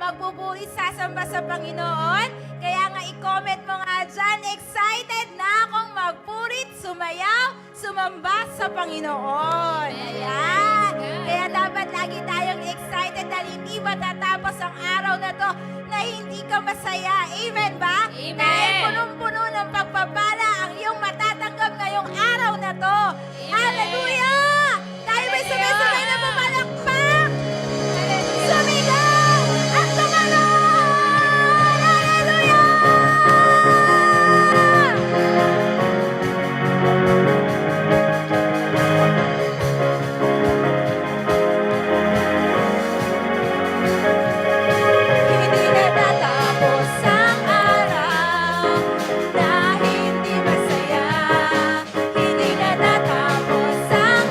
magpupuri, sasamba sa Panginoon. Kaya nga i-comment mo nga dyan, excited na akong magpurit, sumayaw, sumamba sa Panginoon. Ayan. Kaya dapat lagi tayong excited dahil hindi matatapos ang araw na to na hindi ka masaya. Amen ba? Amen. Dahil punong-puno ng pagpapala ang iyong matatanggap ngayong araw na to. Amen. Hallelujah! Tayo may sabay-sabay na pumalakpak! Sumigaw! At tumalon! Hallelujah! Hindi natatapos ang araw na hindi masaya. Hindi natatapos ang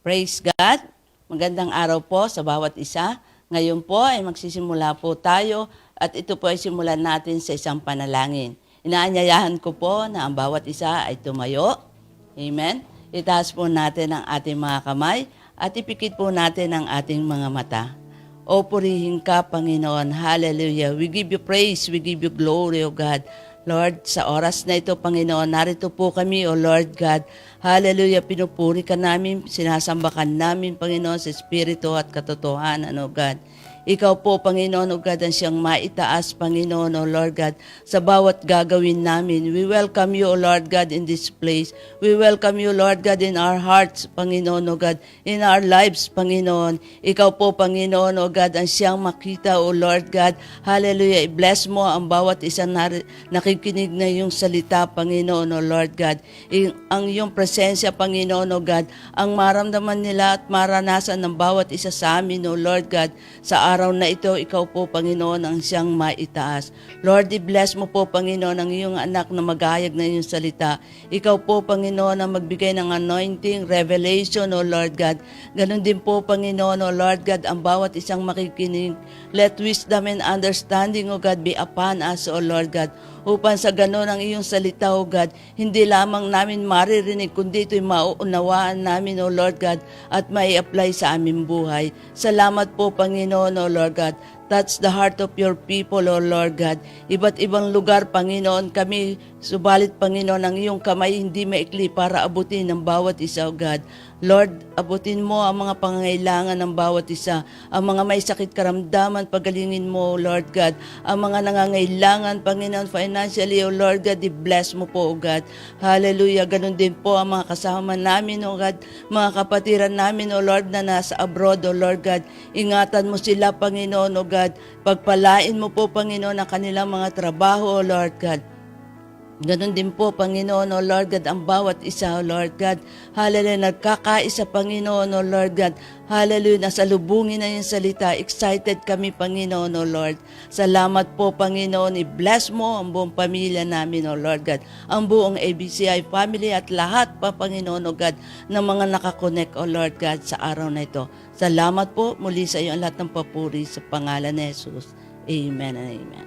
Praise God. Magandang araw po sa bawat isa. Ngayon po ay magsisimula po tayo at ito po ay simulan natin sa isang panalangin. Inaanyayahan ko po na ang bawat isa ay tumayo. Amen. Itaas po natin ang ating mga kamay at ipikit po natin ang ating mga mata. O purihin ka, Panginoon. Hallelujah. We give you praise. We give you glory, O God. Lord, sa oras na ito, Panginoon, narito po kami, O Lord God. Hallelujah, pinupuri ka namin, sinasamba ka namin, Panginoon, sa Espiritu at katotohanan, O God. Ikaw po, Panginoon, O God, ang siyang maitaas, Panginoon, O Lord God, sa bawat gagawin namin. We welcome you, O Lord God, in this place. We welcome you, Lord God, in our hearts, Panginoon, O God, in our lives, Panginoon. Ikaw po, Panginoon, O God, ang siyang makita, O Lord God. Hallelujah, i-bless mo ang bawat isang nakikinig na iyong salita, Panginoon, O Lord God. Ang iyong presensya, Panginoon, O God, ang maramdaman nila at maranasan ng bawat isa sa amin, O Lord God, sa araw na ito, ikaw po, Panginoon, ang siyang maitaas. Lord, i-bless mo po, Panginoon, ang iyong anak na maghayag na iyong salita. Ikaw po, Panginoon, ang magbigay ng anointing, revelation, O Lord God. Ganon din po, Panginoon, O Lord God, ang bawat isang makikinig. Let wisdom and understanding, O God, be upon us, O Lord God. Upang sa ganon ang iyong salita, O God, hindi lamang namin maririnig, kundi ito'y mauunawaan namin, O Lord God, at may apply sa aming buhay. Salamat po, Panginoon, O Lord God. Touch the heart of your people, O Lord God. Iba't ibang lugar, Panginoon, kami, subalit, Panginoon, ang iyong kamay hindi maikli para abutin ng bawat isa, O God. Lord, abutin mo ang mga pangangailangan ng bawat isa. Ang mga may sakit karamdaman, pagalingin mo, O Lord God. Ang mga nangangailangan, Panginoon, financially, O Lord God, i-bless mo po, O God. Hallelujah. Ganon din po ang mga kasama namin, O God. Mga kapatiran namin, O Lord, na nasa abroad, O Lord God. Ingatan mo sila, Panginoon, O God. Pagpalain mo po, Panginoon, ang kanilang mga trabaho, O Lord God. Ganon din po, Panginoon, O Lord God, ang bawat isa, O Lord God. Hallelujah, nagkakaisa, Panginoon, O Lord God. Hallelujah, nasalubungin na yung salita. Excited kami, Panginoon, O Lord. Salamat po, Panginoon. I-bless mo ang buong pamilya namin, O Lord God. Ang buong ABCI family at lahat pa, Panginoon, O God, ng mga nakakonect, O Lord God, sa araw na ito. Salamat po muli sa iyo ang lahat ng papuri sa pangalan ni Jesus. Amen and amen.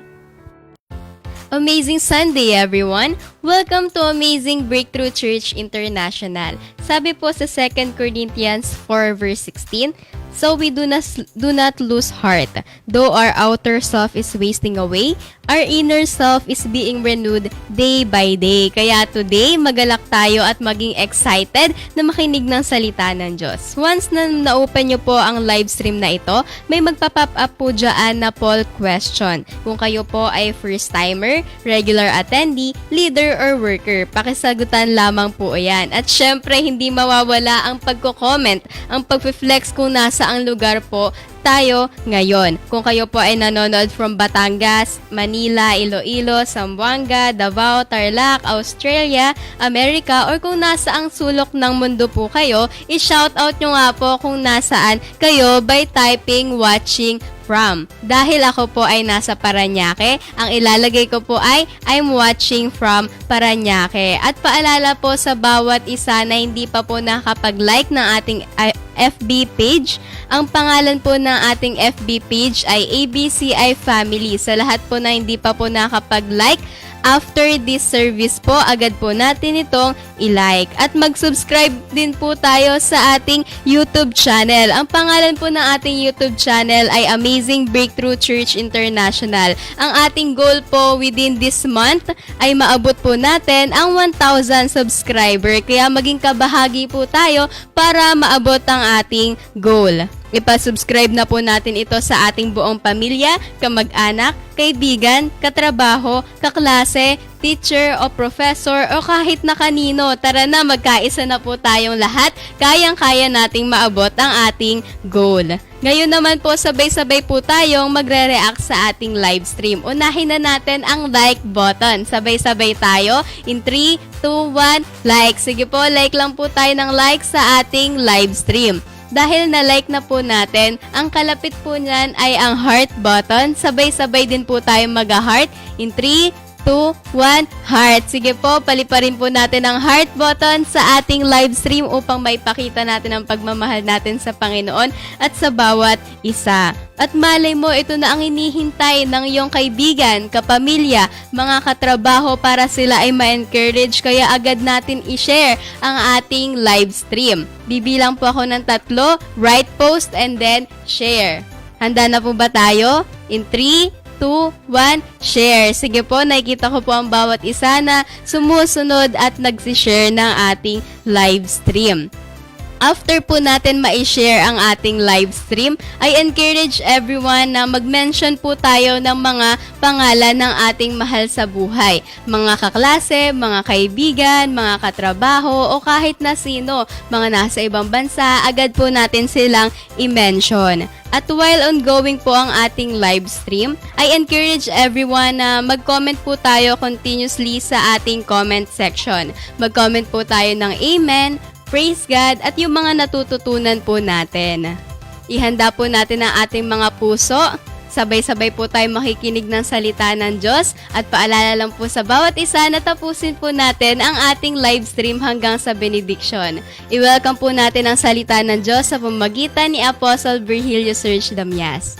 Amazing Sunday, everyone! Welcome to Amazing Breakthrough Church International. Sabi po sa 2 Corinthians 4 verse 16, "So we do not lose heart. Though our outer self is wasting away, our inner self is being renewed day by day." Kaya today, magalak tayo at maging excited na makinig ng salita ng Diyos. Once na na-open nyo po ang live stream na ito, may magpa-pop up po dyan na poll question. Kung kayo po ay first-timer, regular attendee, leader, or worker, pakisagutan lamang po yan. At syempre, hindi mawawala ang pagko-comment, ang pag-flex kung nasa ang lugar po tayo ngayon. Kung kayo po ay nanonood from Batangas, Manila, Iloilo, Zamboanga, Davao, Tarlac, Australia, America, or kung nasa ang sulok ng mundo po kayo, i-shoutout nyo nga po kung nasaan kayo by typing "watching from". Dahil ako po ay nasa Parañaque, ang ilalagay ko po ay "I'm watching from Parañaque". At paalala po sa bawat isa na hindi pa po nakapag-like ng ating FB page. Ang pangalan po ng ating FB page ay ABCI Family. Sa lahat po na hindi pa po nakapag-like, after this service po, agad po natin itong i-like. At mag-subscribe din po tayo sa ating YouTube channel. Ang pangalan po ng ating YouTube channel ay Amazing Breakthrough Church International. Ang ating goal po within this month ay maabot po natin ang 1,000 subscriber. Kaya maging kabahagi po tayo para maabot ang ating goal. Ipa-subscribe na po natin ito sa ating buong pamilya, kamag-anak, kaibigan, katrabaho, kaklase, teacher o professor o kahit na kanino. Tara na, magkaisa na po tayong lahat. Kayang-kaya nating maabot ang ating goal. Ngayon naman po, sabay-sabay po tayong magre-react sa ating live stream. Unahin na natin ang like button. Sabay-sabay tayo. In 3, 2, 1, like. Sige po, like lang po tayo ng like sa ating live stream. Dahil na-like na po natin, ang kalapit po niyan ay ang heart button. Sabay-sabay din po tayo mag-heart. In 3, 2, 1, heart. Sige po, paliparin po natin ang heart button sa ating live stream upang maipakita natin ang pagmamahal natin sa Panginoon at sa bawat isa. At malay mo, ito na ang hinihintay ng iyong kaibigan, kapamilya, mga katrabaho para sila ay ma-encourage, kaya agad natin i-share ang ating live stream. Bibilang po ako ng 3, right post and then share. Handa na po ba tayo? In 3, 2, 1, share. Sige po, nakikita ko po ang bawat isa na sumusunod at nagsishare ng ating live stream. After po natin ma-share ang ating live stream, I encourage everyone na mag-mention po tayo ng mga pangalan ng ating mahal sa buhay. Mga kaklase, mga kaibigan, mga katrabaho, o kahit na sino, mga nasa ibang bansa, agad po natin silang i-mention. At while ongoing po ang ating live stream, I encourage everyone na mag-comment po tayo continuously sa ating comment section. Mag-comment po tayo ng Amen, Praise God, at yung mga natututunan po natin. Ihanda po natin ang ating mga puso. Sabay-sabay po tayo makikinig ng salita ng Diyos. At paalala lang po sa bawat isa na tapusin po natin ang ating live stream hanggang sa benediction. I-welcome po natin ang salita ng Diyos sa pamamagitan ni Apostle Virgilio Serge Damias.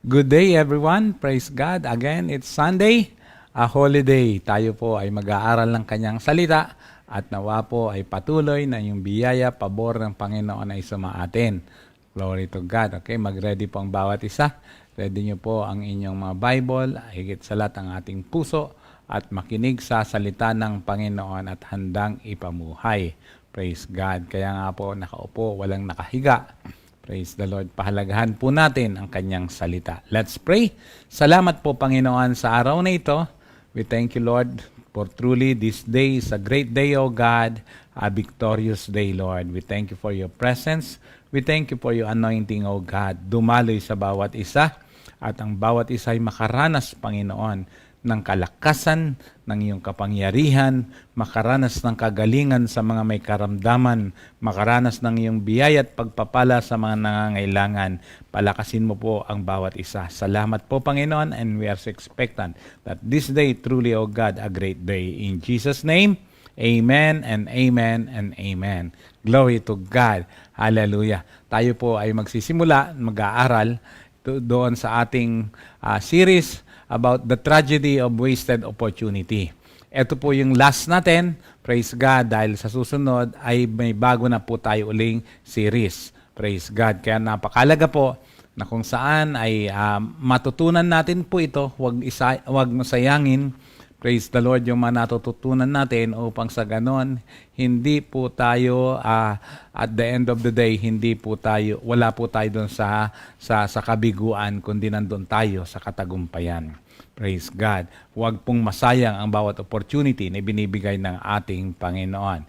Good day everyone. Praise God. Again, it's Sunday, a holiday. Tayo po ay mag-aaral ng kanyang salita at nawa po ay patuloy na yung biyaya, pabor ng Panginoon ay sumaatin. Glory to God. Okay, mag-ready po ang bawat isa. Ready nyo po ang inyong mga Bible, higit sa lahat ang ating puso at makinig sa salita ng Panginoon at handang ipamuhay. Praise God. Kaya nga po nakaupo, walang nakahiga. Praise the Lord. Pahalagahan po natin ang kanyang salita. Let's pray. Salamat po, Panginoon, sa araw na ito. We thank you, Lord, for truly this day is a great day, O God, a victorious day, Lord. We thank you for your presence. We thank you for your anointing, O God. Dumaloy sa bawat isa at ang bawat isa ay makaranas, Panginoon, ng kalakasan, ng iyong kapangyarihan, makaranas ng kagalingan sa mga may karamdaman, makaranas ng iyong biyaya at pagpapala sa mga nangangailangan. Palakasin mo po ang bawat isa. Salamat po, Panginoon, and we are expectant that this day truly, O God, a great day. In Jesus' name, amen and amen and amen. Glory to God. Hallelujah. Tayo po ay magsisimula, mag-aaral doon sa ating series about the tragedy of wasted opportunity. Ito po yung last natin, praise God, dahil sa susunod ay may bago na po tayo uling series. Praise God. Kaya napakalaga po na kung saan ay matutunan natin po ito, huwag masayangin. Praise the Lord, yung mga natututunan natin upang sa ganon, hindi po tayo, at the end of the day, wala po tayo doon sa kabiguan, kundi nandun tayo sa katagumpayan. Praise God. Huwag pong masayang ang bawat opportunity na binibigay ng ating Panginoon.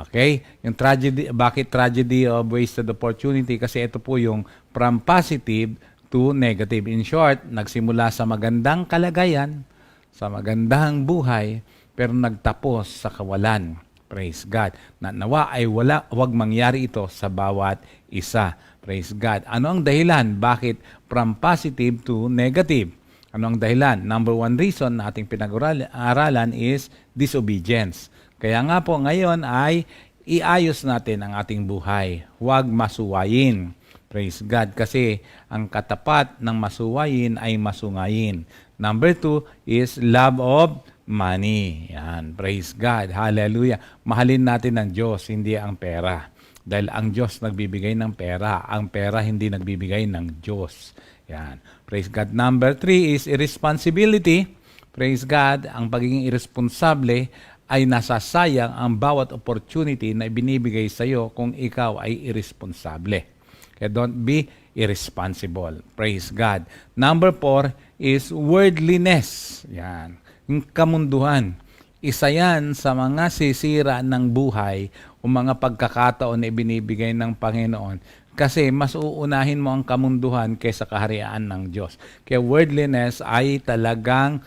Okay? Yung tragedy, bakit tragedy of wasted opportunity? Kasi ito po yung from positive to negative. In short, nagsimula sa magandang kalagayan, sa magandang buhay, pero nagtapos sa kawalan. Praise God. Na nawa ay wag mangyari ito sa bawat isa. Praise God. Ano ang dahilan? Bakit from positive to negative? Ano ang dahilan? Number one reason na ating pinag-aralan is disobedience. Kaya nga po ngayon ay iayos natin ang ating buhay. Huwag masuwayin. Praise God. Kasi ang katapat ng masuwayin ay masungayin. Number 2 is love of money. Yan. Praise God. Hallelujah. Mahalin natin ang Diyos, hindi ang pera. Dahil ang Diyos nagbibigay ng pera. Ang pera hindi nagbibigay ng Diyos. Yan. Praise God. Number 3 is irresponsibility. Praise God. Ang pagiging irresponsable ay nasasayang ang bawat opportunity na ibinibigay sa iyo kung ikaw ay irresponsable. Kaya don't be irresponsible. Praise God. Number 4 is worldliness. Yan. Yung kamunduhan. Isa yan sa mga sisira ng buhay o mga pagkakataon na ibinibigay ng Panginoon. Kasi mas uunahin mo ang kamunduhan kaysa kaharian ng Diyos. Kaya worldliness ay talagang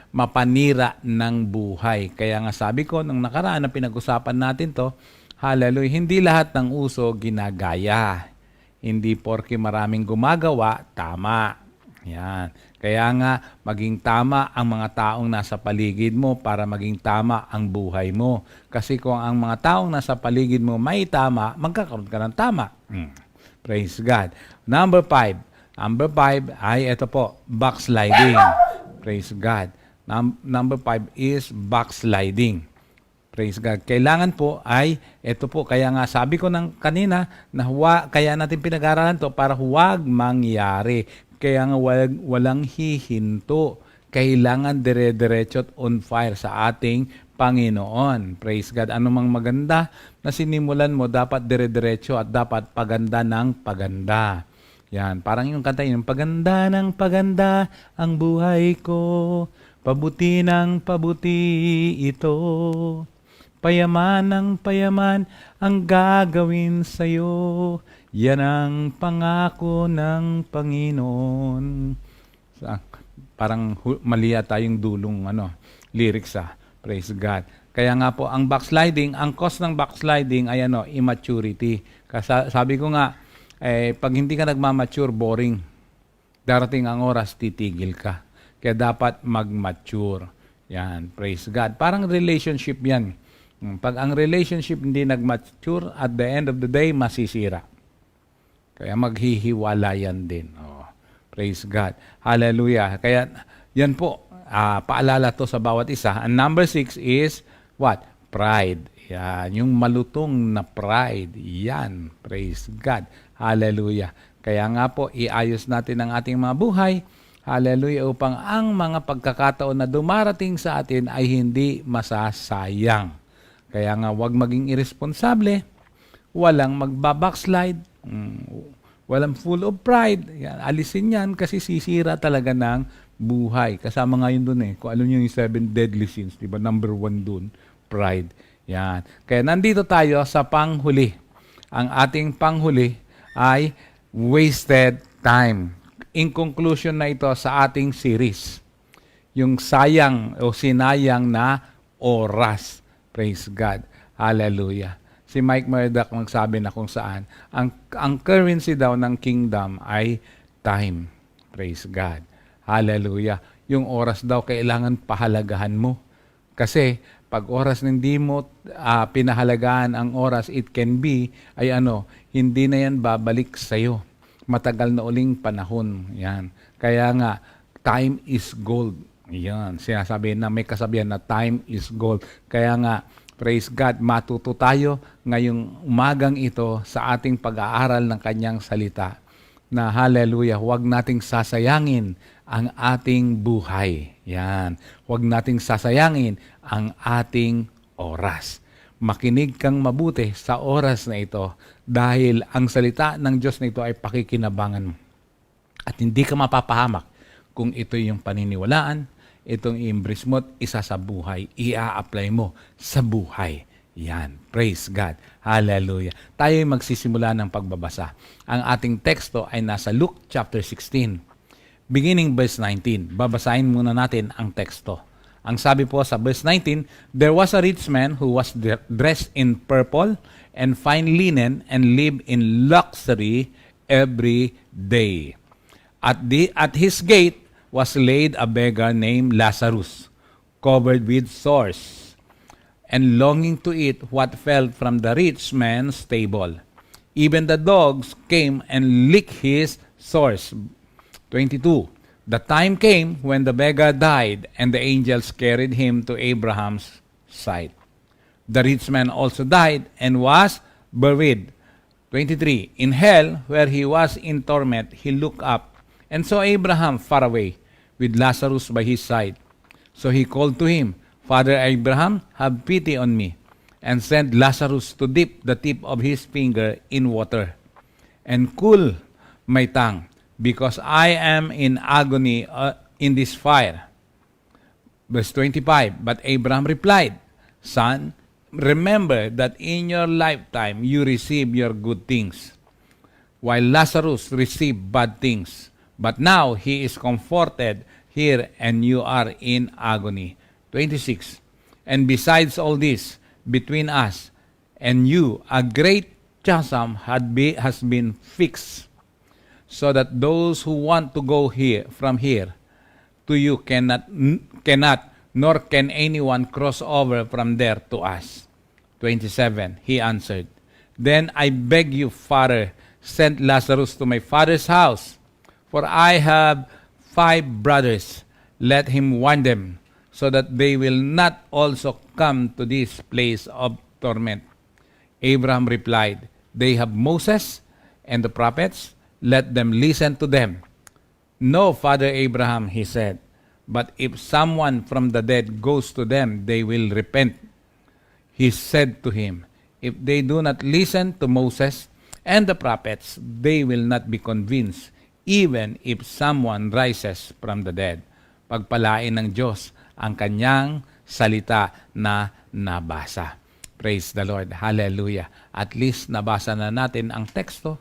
mapanira ng buhay. Kaya nga sabi ko, nung nakaraan na pinag-usapan natin to, Hallelujah. Hindi lahat ng uso ginagaya. Hindi porke maraming gumagawa, tama. Yan. Kaya nga, maging tama ang mga taong nasa paligid mo para maging tama ang buhay mo. Kasi kung ang mga taong nasa paligid mo may tama, magkakaroon ka ng tama. Praise God. Number 5. Number 5 ay ito po, backsliding. Praise God. Number 5 is backsliding. Praise God. Kailangan po ay, ito po, kaya nga sabi ko ng kanina, na kaya natin pinag-aralan to para huwag mangyari. Kaya nga walang hihinto. Kailangan dire-diretso at on fire sa ating Panginoon. Praise God. Ano mang maganda na sinimulan mo, dapat dire-diretso at dapat paganda ng paganda. Yan. Parang yung kanta yun, paganda ng paganda ang buhay ko, pabuti ng pabuti ito. Payaman ng payaman ang gagawin sa'yo. Yan ang pangako ng Panginoon. Parang mali yata yung dulong lyrics Praise God. Kaya nga po, ang backsliding, ang cause ng backsliding ay immaturity. Kasi sabi ko nga, pag hindi ka nagmamature, boring. Darating ang oras, titigil ka. Kaya dapat mag-mature. Yan, praise God. Parang relationship yan. Pag ang relationship hindi nag-mature, at the end of the day, masisira. Kaya maghihiwalayan din. Praise God. Hallelujah. Kaya yan po, paalala to sa bawat isa. And number 6 is what? Pride. Yan, yung malutong na pride. Yan. Praise God. Hallelujah. Kaya nga po, iayos natin ang ating mga buhay. Hallelujah. Upang ang mga pagkakataon na dumarating sa atin ay hindi masasayang. Kaya nga, huwag maging irresponsable, walang magbabackslide, walang full of pride. Yan, alisin yan kasi sisira talaga ng buhay. Kasama nga yun dun Kung alam nyo yung 7 deadly sins, diba? Number 1 dun, pride. Yan. Kaya nandito tayo sa panghuli. Ang ating panghuli ay wasted time. In conclusion na ito sa ating series, yung sayang o sinayang na oras. Praise God. Hallelujah. Si Mike Murdock magsabi na kung saan, ang currency daw ng kingdom ay time. Praise God. Hallelujah. Yung oras daw kailangan pahalagahan mo. Kasi pag oras na hindi mo pinahalagahan ang oras, it can be, ay hindi na yan babalik sa'yo. Matagal na uling panahon. Yan. Kaya nga, time is gold. Yan, sinasabi na may kasabihan na time is gold. Kaya nga, praise God, matuto tayo ngayong umagang ito sa ating pag-aaral ng kanyang salita. Na hallelujah, huwag nating sasayangin ang ating buhay. Yan, huwag nating sasayangin ang ating oras. Makinig kang mabuti sa oras na ito dahil ang salita ng Diyos na ito ay pakikinabangan mo. At hindi ka mapapahamak kung ito yung paniniwalaan, itong i-embrace mo at isa sa buhay, i-a-apply mo sa buhay. Yan. Praise God. Hallelujah. Tayo ay magsisimula ng pagbabasa. Ang ating teksto ay nasa Luke chapter 16, beginning verse 19. Babasahin muna natin ang teksto. Ang sabi po sa verse 19, there was a rich man who was dressed in purple and fine linen and lived in luxury every day. At his gate was laid a beggar named Lazarus, covered with sores, and longing to eat what fell from the rich man's table. Even the dogs came and licked his sores. 22. The time came when the beggar died, and the angels carried him to Abraham's side. The rich man also died and was buried. 23. In hell, where he was in torment, he looked up and saw Abraham far away, with Lazarus by his side. So he called to him, Father Abraham, have pity on me, and send Lazarus to dip the tip of his finger in water, and cool my tongue, because I am in agony in this fire. Verse 25, but Abraham replied, Son, remember that in your lifetime you receive your good things, while Lazarus received bad things. But now he is comforted here and you are in agony. 26. And besides all this, between us and you, a great chasm has been fixed, so that those who want to go from here to you cannot, nor can anyone cross over from there to us. 27, he answered, Then I beg you, Father, send Lazarus to my father's house, for I have 5 brothers. Let him warn them, so that they will not also come to this place of torment. Abraham replied, They have Moses and the prophets. Let them listen to them. No, Father Abraham, he said, but if someone from the dead goes to them, they will repent. He said to him, If they do not listen to Moses and the prophets, they will not be convinced, even if someone rises from the dead. Pagpalain ng Diyos ang kanyang salita na nabasa. Praise the Lord. Hallelujah. At least nabasa na natin ang teksto.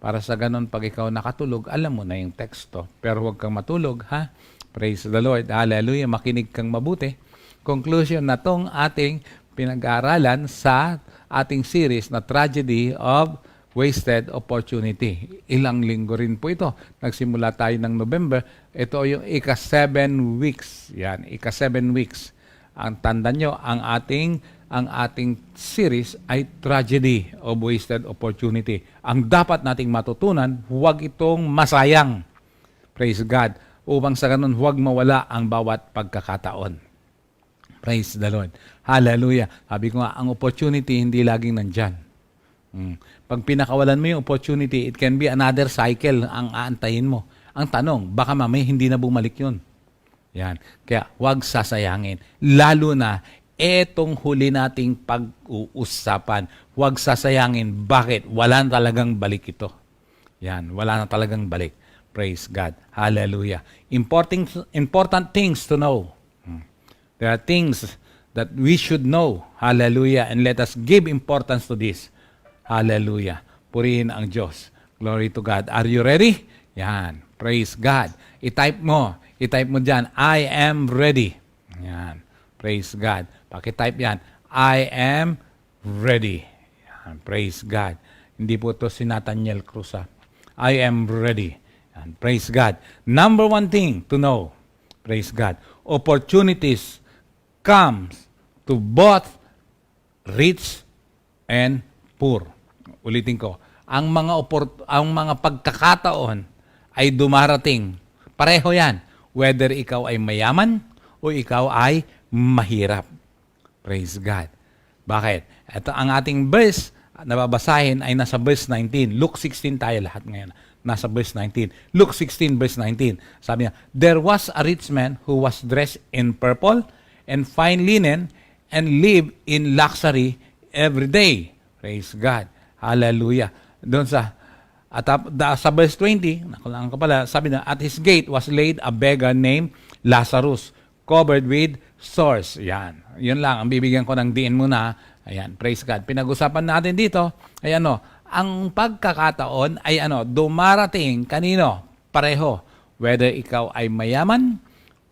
Para sa ganun, pag ikaw nakatulog, alam mo na yung teksto. Pero huwag kang matulog, ha? Praise the Lord. Hallelujah. Makinig kang mabuti. Conclusion na tong ating pinag-aaralan sa ating series na Tragedy of Wasted Opportunity. Ilang linggo rin po ito. Nagsimula tayo ng November. Ito yung ika-7 weeks. Yan, ika-7 weeks. Ang tanda nyo, ang ating series ay Tragedy of Wasted Opportunity. Ang dapat nating matutunan, huwag itong masayang. Praise God. Upang sa ganun, huwag mawala ang bawat pagkakataon. Praise the Lord. Hallelujah. Sabi ko nga, ang opportunity hindi laging nandyan. Pag pinakawalan mo yung opportunity, it can be another cycle ang aantayin mo. Ang tanong, baka mamaya hindi na bumalik yun. Yan. Kaya huwag sasayangin. Lalo na, etong huli nating pag-uusapan. Huwag sasayangin. Bakit? Wala na talagang balik ito. Yan. Wala na talagang balik. Praise God. Hallelujah. Important things to know. There are things that we should know. Hallelujah. And let us give importance to this. Hallelujah. Purihin ang Diyos. Glory to God. Are you ready? Yan. Praise God. I-type mo dyan, I am ready. Yan. Praise God. Paki-type yan, I am ready. Yan. Praise God. Hindi po ito si Nathaniel Cruz. I am ready. Yan. Praise God. Number 1 thing to know. Praise God. Opportunities comes to both rich and poor. Ulitin ko, ang mga pagkakataon ay dumarating. Pareho yan. Whether ikaw ay mayaman o ikaw ay mahirap. Praise God. Bakit? Ito ang ating verse na babasahin ay nasa verse 19. Luke 16 tayo lahat ngayon. Nasa verse 19. Luke 16 verse 19. Sabi niya, There was a rich man who was dressed in purple and fine linen and lived in luxury every day. Praise God. Hallelujah. Doon sa verse 20, nakulangan ko pala, sabi na, At his gate was laid a beggar named Lazarus, covered with sores. Yan. Yun lang, ang bibigyan ko ng diin muna. Ayan, praise God. Pinag-usapan natin dito, ay ang pagkakataon ay dumarating kanino? Pareho. Whether ikaw ay mayaman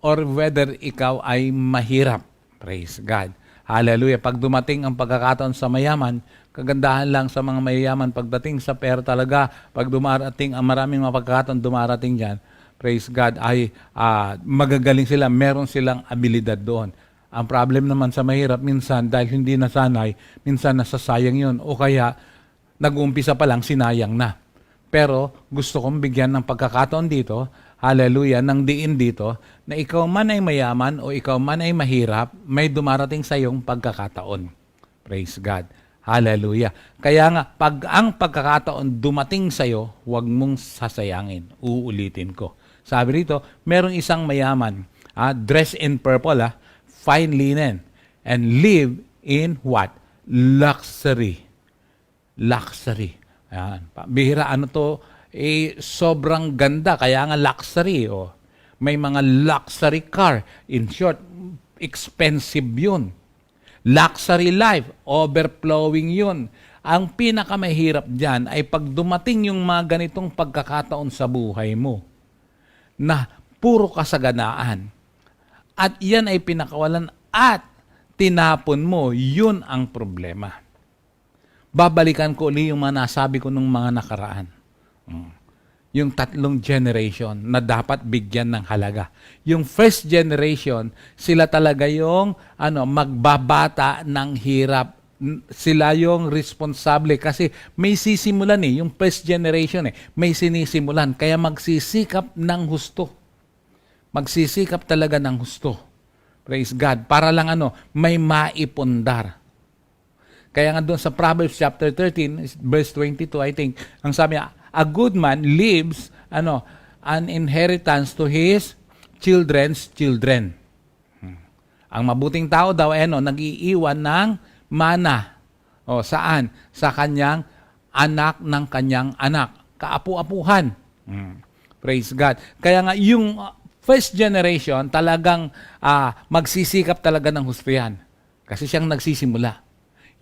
or whether ikaw ay mahirap. Praise God. Hallelujah. Pag dumating ang pagkakataon sa mayaman, kagandahan lang sa mga mayayaman pagdating sa pera talaga. Pag dumarating, ang maraming mga pagkakataon dumarating dyan, praise God, ay magagaling sila. Meron silang abilidad doon. Ang problem naman sa mahirap, minsan, dahil hindi nasanay, minsan nasasayang yun. O kaya, nag-uumpisa pa lang, sinayang na. Pero, gusto kong bigyan ng pagkakataon dito, hallelujah, ng diin dito, na ikaw man ay mayaman o ikaw man ay mahirap, may dumarating sa iyong pagkakataon. Praise God. Hallelujah. Kaya nga, pag ang pagkakataon dumating sa iyo, huwag mong sasayangin. Uulitin ko. Sabi rito, merong isang mayaman, dressed in purple, fine linen, and live in what? Luxury. Luxury. Ayan. Bihira, sobrang ganda, kaya nga luxury. May mga luxury car. In short, expensive yun. Luxury life, overflowing yun. Ang pinakamahirap dyan ay pag dumating yung mga ganitong pagkakataon sa buhay mo na puro kasaganaan at yan ay pinakawalan at tinapon mo, yun ang problema. babalikan ko uli yung mga nasabi ko nung mga nakaraan. Yung 3 generation na dapat bigyan ng halaga. Yung first generation, sila talaga yung magbabata ng hirap. Sila yung responsable kasi may sisimulan yung first generation may sinisimulan. Kaya magsisikap ng husto. Magsisikap talaga ng husto. Praise God. Para lang may maipundar. Kaya nga doon sa Proverbs chapter 13, verse 22, I think, ang sabi niya, a good man leaves an inheritance to his children's children. Ang mabuting tao daw nag-iiwan ng mana. Saan? Sa kanyang anak ng kanyang anak. Kaapu-apuhan. Praise God. Kaya nga yung first generation talagang magsisikap talaga ng husto yan. Kasi siyang nagsisimula.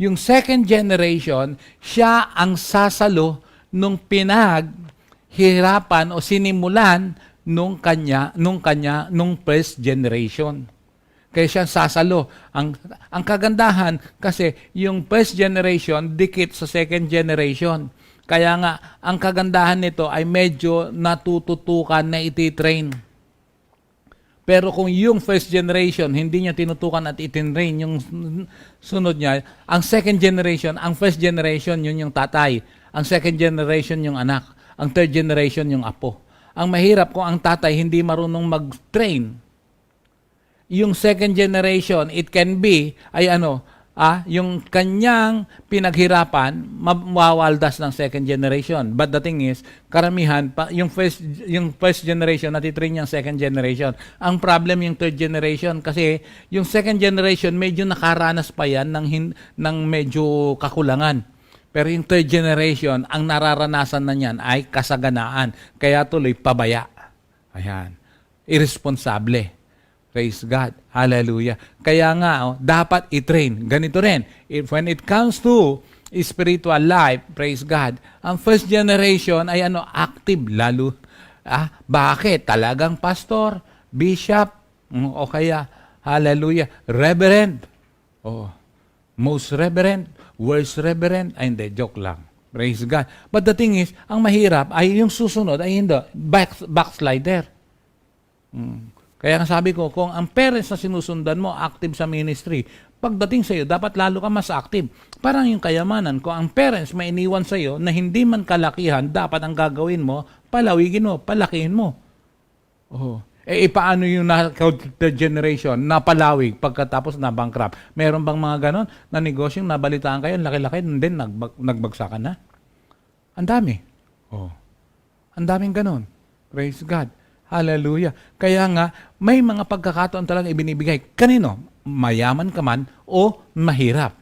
Yung second generation, siya ang sasalo nung pinaghirapan o sinimulan nung first generation. Kaya siya sasalo. Ang kagandahan kasi yung first generation dikit sa second generation. Kaya nga ang kagandahan nito ay medyo natututukan na ititrain. Pero kung yung first generation, hindi niya tinutukan at itinrain yung sunod niya, ang second generation, ang first generation, yun yung tatay. Ang second generation, yung anak. Ang third generation, yung apo. Ang mahirap kung ang tatay hindi marunong mag-train. Yung second generation, it can be, yung kanyang pinaghirapan, mawawaldas ng second generation. But the thing is, karamihan, yung first generation, natitrain yung second generation. Ang problem yung third generation kasi yung second generation, medyo nakaranas pa yan ng medyo kakulangan. Pero yung third generation, ang nararanasan na niyan ay kasaganaan. Kaya tuloy, pabaya. Ayan. Irresponsable. Praise God. Hallelujah. Kaya nga, dapat i-train. Ganito rin. When it comes to spiritual life, praise God, ang first generation ay active lalo. Bakit? Talagang pastor, bishop, o kaya, hallelujah, reverend. Most reverend, worst reverend. Ay, hindi, joke lang. Praise God. But the thing is, ang mahirap ay yung susunod ay hindi, backslider. Kaya nga sabi ko, kung ang parents na sinusundan mo active sa ministry, pagdating sa iyo, dapat lalo ka mas active. Parang yung kayamanan, kung ang parents may iniwan sa iyo na hindi man kalakihan, dapat ang gagawin mo, palawigin mo, palakihin mo. Paano yung third generation na palawig pagkatapos na bankrupt? Meron bang mga ganon na negosyong nabalitaan kayo, laki-laki, then nagbagsakan na? Ang dami. Ang daming ganon. Praise God. Hallelujah. Kaya nga, may mga pagkakataon talagang ibinibigay. Kanino? Mayaman ka man o mahirap.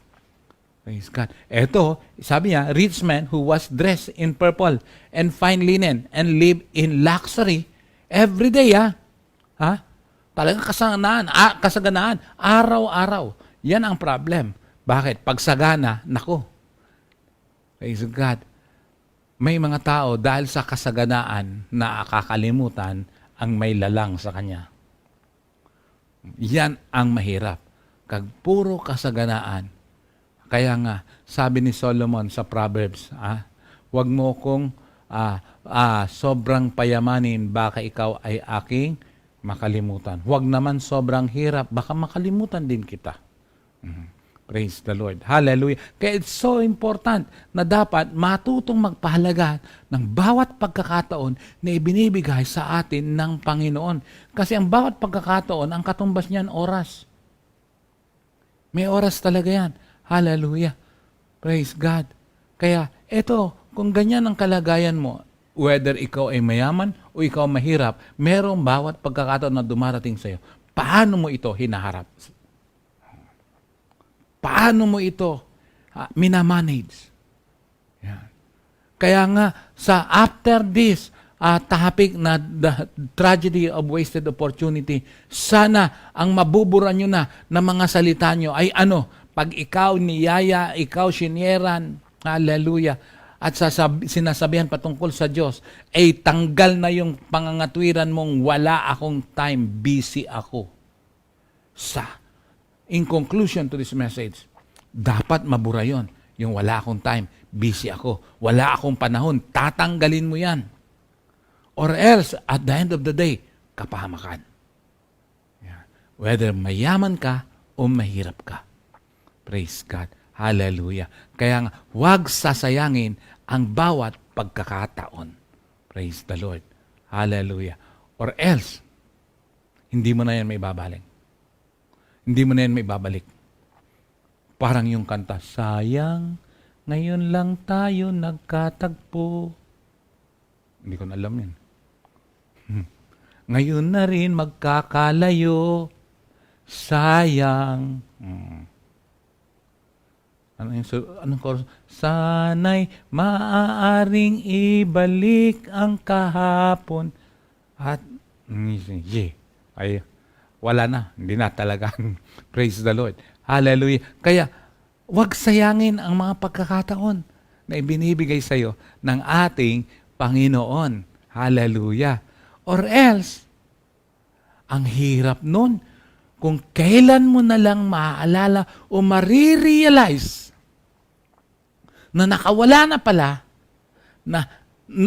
Praise God. Eto, sabi niya, rich man who was dressed in purple and fine linen and lived in luxury every day, Talagang kasaganaan. Araw-araw. Yan ang problem. Bakit? Pagsagana, nako. Praise God. May mga tao dahil sa kasaganaan na kakalimutan ang may lalang sa kanya. Yan ang mahirap. Kag puro kasaganaan. Kaya nga, sabi ni Solomon sa Proverbs, wag mo kong sobrang payamanin, baka ikaw ay aking makalimutan. Wag naman sobrang hirap, baka makalimutan din kita. Praise the Lord. Hallelujah. Kaya it's so important na dapat matutong magpahalaga ng bawat pagkakataon na ibinibigay sa atin ng Panginoon. Kasi ang bawat pagkakataon, ang katumbas niyan, oras. May oras talaga yan. Hallelujah. Praise God. Kaya ito, kung ganyan ang kalagayan mo, whether ikaw ay mayaman o ikaw mahirap, merong bawat pagkakataon na dumarating sa iyo. Paano mo ito hinaharap? Paano mo ito minamanage? Yan. Kaya nga, sa after this topic na the tragedy of wasted opportunity, sana ang mabubura nyo na mga salita nyo ay pag ikaw niyaya, ikaw sinyeran, hallelujah, at sinasabihan patungkol sa Diyos, ay tanggal na yung pangangatwiran mong wala akong time, busy ako. In conclusion to this message, dapat mabura yun. Yung wala akong time, busy ako, wala akong panahon, tatanggalin mo yan. Or else, at the end of the day, kapahamakan. Yan. Whether mayaman ka o mahirap ka. Praise God. Hallelujah. Kaya nga, huwag sasayangin ang bawat pagkakataon. Praise the Lord. Hallelujah. Or else, hindi mo na yan may babalik. Hindi mo na yan may babalik. Parang yung kanta, sayang, ngayon lang tayo nagkatagpo. Hindi ko na alam yan. Ngayon na rin magkakalayo. Sayang. Anong chorus? Sana'y maaaring ibalik ang kahapon. At, ay, wala na. Hindi na talaga. Praise the Lord. Hallelujah. Kaya, huwag sayangin ang mga pagkakataon na ibinibigay sa iyo ng ating Panginoon. Hallelujah. Or else, ang hirap nun, kung kailan mo na lang maaalala o marirealize na nakawala na pala, na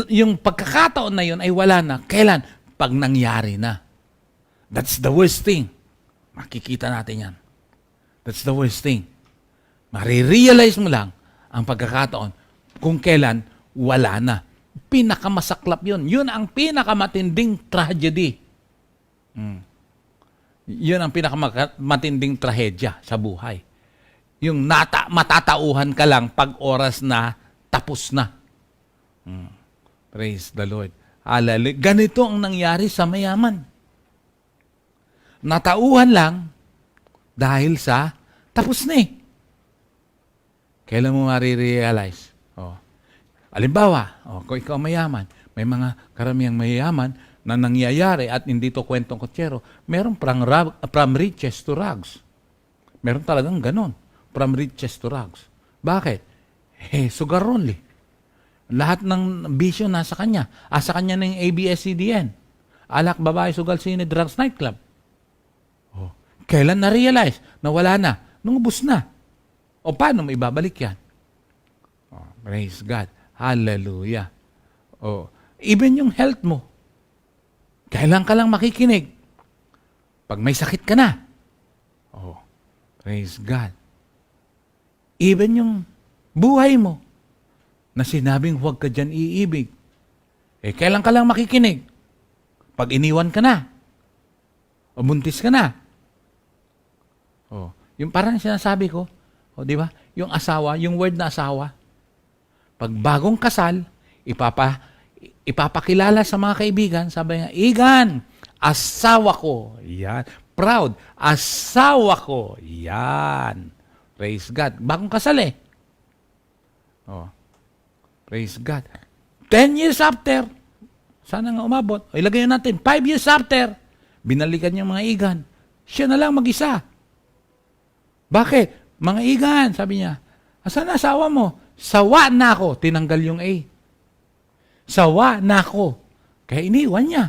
yung pagkakataon na yun ay wala na. Kailan? Pag nangyari na. That's the worst thing. Makikita natin yan. That's the worst thing. Marirealize mo lang ang pagkakataon kung kailan wala na. Pinakamasaklap yun. Yun ang pinakamatinding tragedy. Yun ang pinakamatinding trahedya sa buhay. Yung matatauhan ka lang pag oras na tapos na. Praise the Lord. Hallelujah. Ganito ang nangyari sa mayaman. Natauhan lang dahil sa tapos na eh. Kailan mo marirealize? Halimbawa, kung ikaw mayaman, may mga karamihang mayayaman na nangyayari at hindi to kwentong kutsero, meron from riches to rags. Meron talagang ganon. From riches to rags. Bakit? Sugar only. Lahat ng bisyo nasa kanya. Sa kanya ng ABS-CBN. Alak, babae, sugal, sine, drugs, nightclub. Kailan na-realize na wala na? Nung ubus na. O paano mo ibabalik yan? Praise God. Hallelujah. Even yung health mo. Kailan ka lang makikinig? Pag may sakit ka na. Praise God. Even yung buhay mo na sinabing huwag ka dyan iibig. Kailan ka lang makikinig? Pag iniwan ka na. O buntis ka na. Yung parang sinasabi ko, di ba? Yung asawa, yung word na asawa, pag bagong kasal, ipapakilala sa mga kaibigan, sabi nga, Igan, asawa ko. Yan. Proud. Asawa ko. Yan. Praise God. Bagong kasal eh. Praise God. 10 years after, sana nga umabot. Ilagay natin, 5 years after, binalikan niya mga Igan. Siya na lang mag-isa. Bakit? Mga Igan, sabi niya, asan na asawa mo? Sawa na ako. Tinanggal yung A. Sawa na ako. Kaya iniwan niya.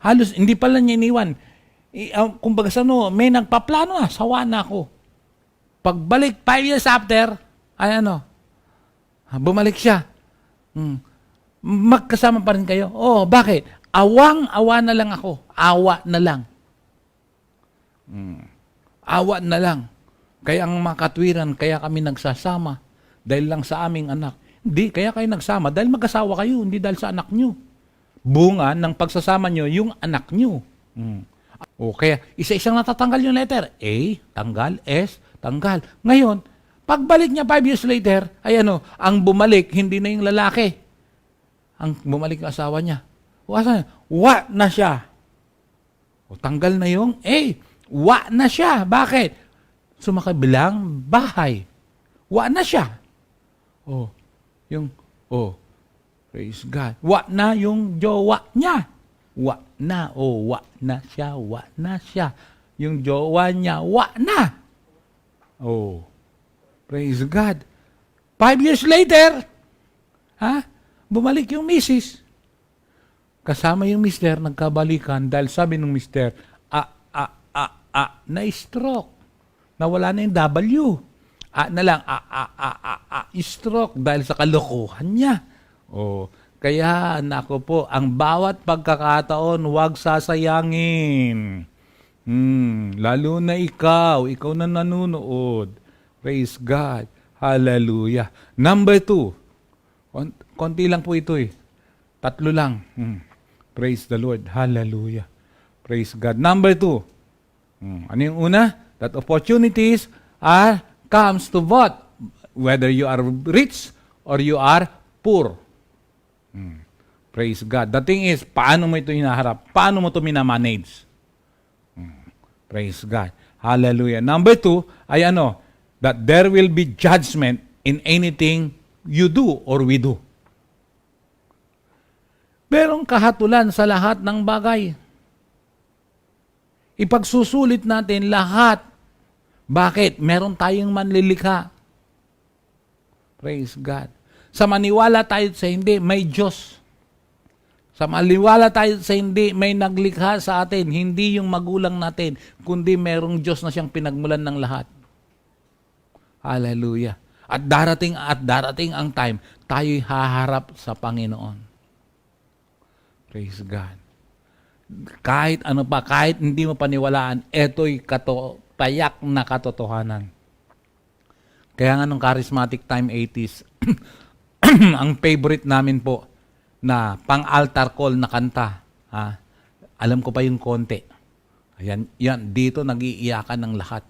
Halos, hindi pala niya iniwan. Kumbaga sa may nagpaplano na, sawa na ako. Pagbalik, 5 years after, bumalik siya. Magkasama pa rin kayo. Bakit? Awang-awa na lang ako. Awa na lang. Awa na lang. Kaya ang mga katwiran, kaya kami nagsasama dahil lang sa aming anak. Hindi, kaya kayo nagsama dahil mag-asawa kayo, hindi dahil sa anak nyo. Bunga ng pagsasama nyo, yung anak nyo. Kaya isa-isang natatanggal yung letter. A, tanggal. S, tanggal. Ngayon, pagbalik niya 5 years later, ang bumalik, hindi na yung lalaki. Ang bumalik yung asawa niya. Wa na siya. Tanggal na yung A. Wa na siya. Bakit? Sumakabilang bahay. Wa na siya. Praise God. Wa na yung jowa niya. Wa na. Wa na siya. Wa na siya. Yung jowa niya, wa na. Praise God. 5 years later, bumalik yung misis. Kasama yung mister, nagkabalikan dahil sabi ng mister, na-stroke. Nawala na yung W. stroke dahil sa kalokohan niya. Kaya, nako po, ang bawat pagkakataon, huwag sasayangin. Lalo na ikaw na nanonood. Praise God. Hallelujah. Number 2. Konti lang po ito 3 lang. Praise the Lord. Hallelujah. Praise God. Number 2. Ano yung una? That opportunities comes to what? Whether you are rich or you are poor. Praise God. The thing is, paano mo ito hinaharap? Paano mo ito minamanage? Praise God. Hallelujah. Number 2 ay that there will be judgment in anything you do or we do. Merong kahatulan sa lahat ng bagay. Ipagsusulit natin lahat. Bakit? Meron tayong manlilikha. Praise God. Sa maniwala tayo sa hindi, may Diyos. Sa maniwala tayo sa hindi, may naglikha sa atin. Hindi yung magulang natin, kundi merong Diyos na siyang pinagmulan ng lahat. Hallelujah. At darating ang time, tayo'y haharap sa Panginoon. Praise God. Kahit kahit hindi mo paniwalaan, ito'y payak na katotohanan. Kaya nga nung charismatic time 80s, ang favorite namin po na pang-altar call na kanta, alam ko pa yung konti. Ayan, dito nag-iiyakan ng lahat.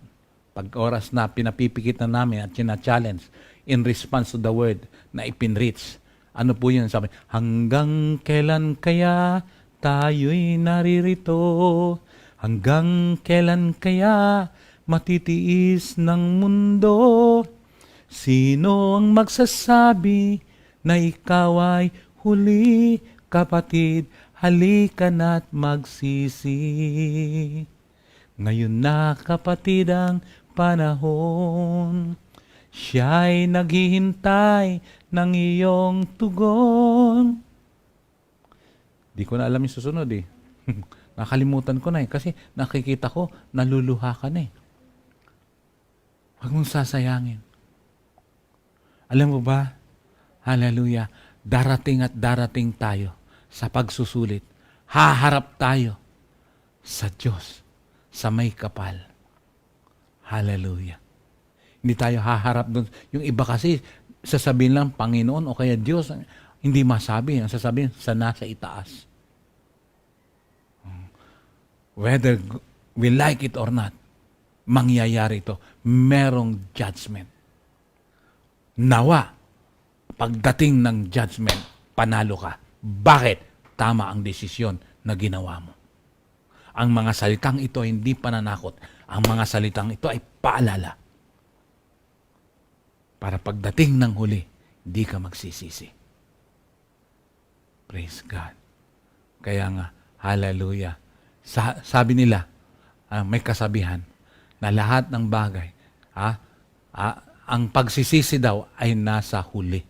Pag oras na pinapipikit na namin at sina-challenge in response to the word na ipinreach. Ano po yun? Sabi, hanggang kailan kaya tayo'y naririto? Hanggang kailan kaya matitiis ng mundo? Sino ang magsasabi na ikaw ay huli? Kapatid, halika na't magsisi. Ngayon na kapatid ang panahon, siya'y naghihintay ng iyong tugon. Di ko na alam yung susunod Nakalimutan ko na kasi nakikita ko, naluluha ka na Huwag mong sasayangin. Alam mo ba, hallelujah, darating at darating tayo sa pagsusulit. Haharap tayo sa Diyos, sa may kapal. Hallelujah. Hindi tayo haharap doon. Yung iba kasi, sasabihin lang Panginoon o kaya Diyos, hindi masabi. Ang sasabihin, sa nasa itaas. Whether we like it or not, mangyayari ito. Merong judgment. Nawa, pagdating ng judgment, panalo ka. Bakit? Tama ang desisyon na ginawa mo. Ang mga salitang ito ay hindi pananakot. Ang mga salitang ito ay paalala. Para pagdating ng huli, hindi ka magsisisi. Praise God. Kaya nga, hallelujah. Sabi nila, may kasabihan, na lahat ng bagay, ang pagsisisi daw ay nasa huli.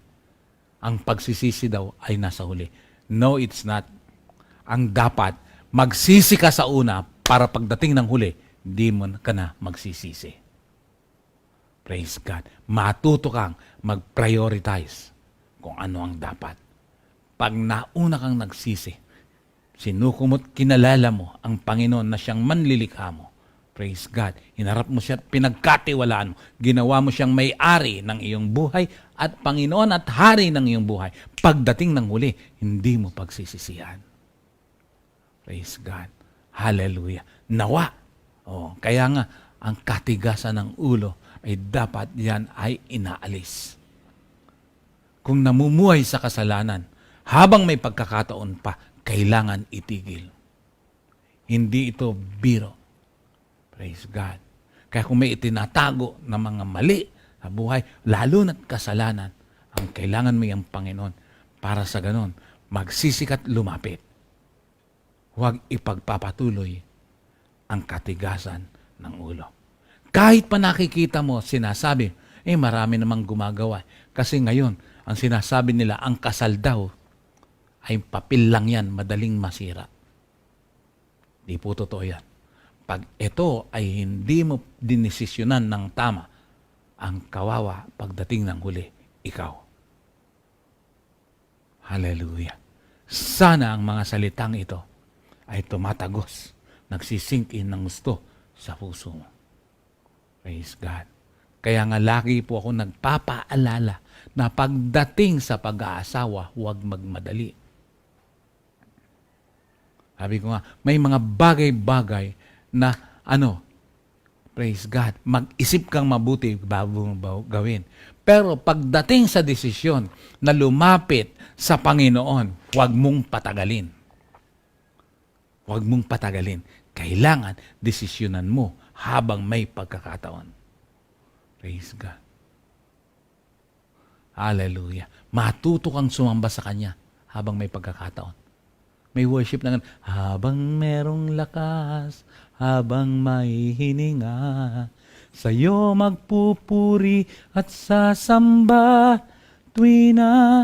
Ang pagsisisi daw ay nasa huli. No, it's not. Ang dapat, magsisi ka sa una para pagdating ng huli, di mo ka na magsisisi. Praise God. Matuto kang mag-prioritize kung ano ang dapat. Pag nauna kang nagsisi, sinukumot, kinalala mo ang Panginoon na siyang manlilikha mo. Praise God. Hinarap mo siya at pinagkatiwalaan mo. Ginawa mo siyang may-ari ng iyong buhay at Panginoon at hari ng iyong buhay. Pagdating ng huli, hindi mo pagsisisihan. Praise God. Hallelujah. Nawa. Kaya nga, ang katigasan ng ulo ay dapat yan ay inaalis. Kung namumuhay sa kasalanan, habang may pagkakataon pa, kailangan itigil. Hindi ito biro. Praise God. Kaya kung may itinatago na mga mali sa buhay, lalo na't kasalanan, ang kailangan mo yung Panginoon para sa ganon, magsisikat lumapit. Huwag ipagpapatuloy ang katigasan ng ulo. Kahit pa nakikita mo, sinasabi, marami namang gumagawa. Kasi ngayon, ang sinasabi nila, ang kasal daw, ay papel lang yan, madaling masira. Di po totoo yan. Pag ito ay hindi mo dinesisyonan ng tama ang kawawa pagdating ng huli, ikaw. Hallelujah. Sana ang mga salitang ito ay tumatagos, nagsisink in ng gusto sa puso mo. Praise God. Kaya nga lagi po ako nagpapaalala na pagdating sa pag-aasawa, huwag magmadali. Sabi ko nga, may mga bagay-bagay na praise God, mag-isip kang mabuti bago mo gawin. Pero pagdating sa desisyon na lumapit sa Panginoon, huwag mong patagalin. Huwag mong patagalin. Kailangan desisyonan mo habang may pagkakataon. Praise God. Hallelujah. Matuto kang sumamba sa Kanya habang may pagkakataon. May worship na habang merong lakas, habang may hininga, sa'yo magpupuri at sasamba, tuwi na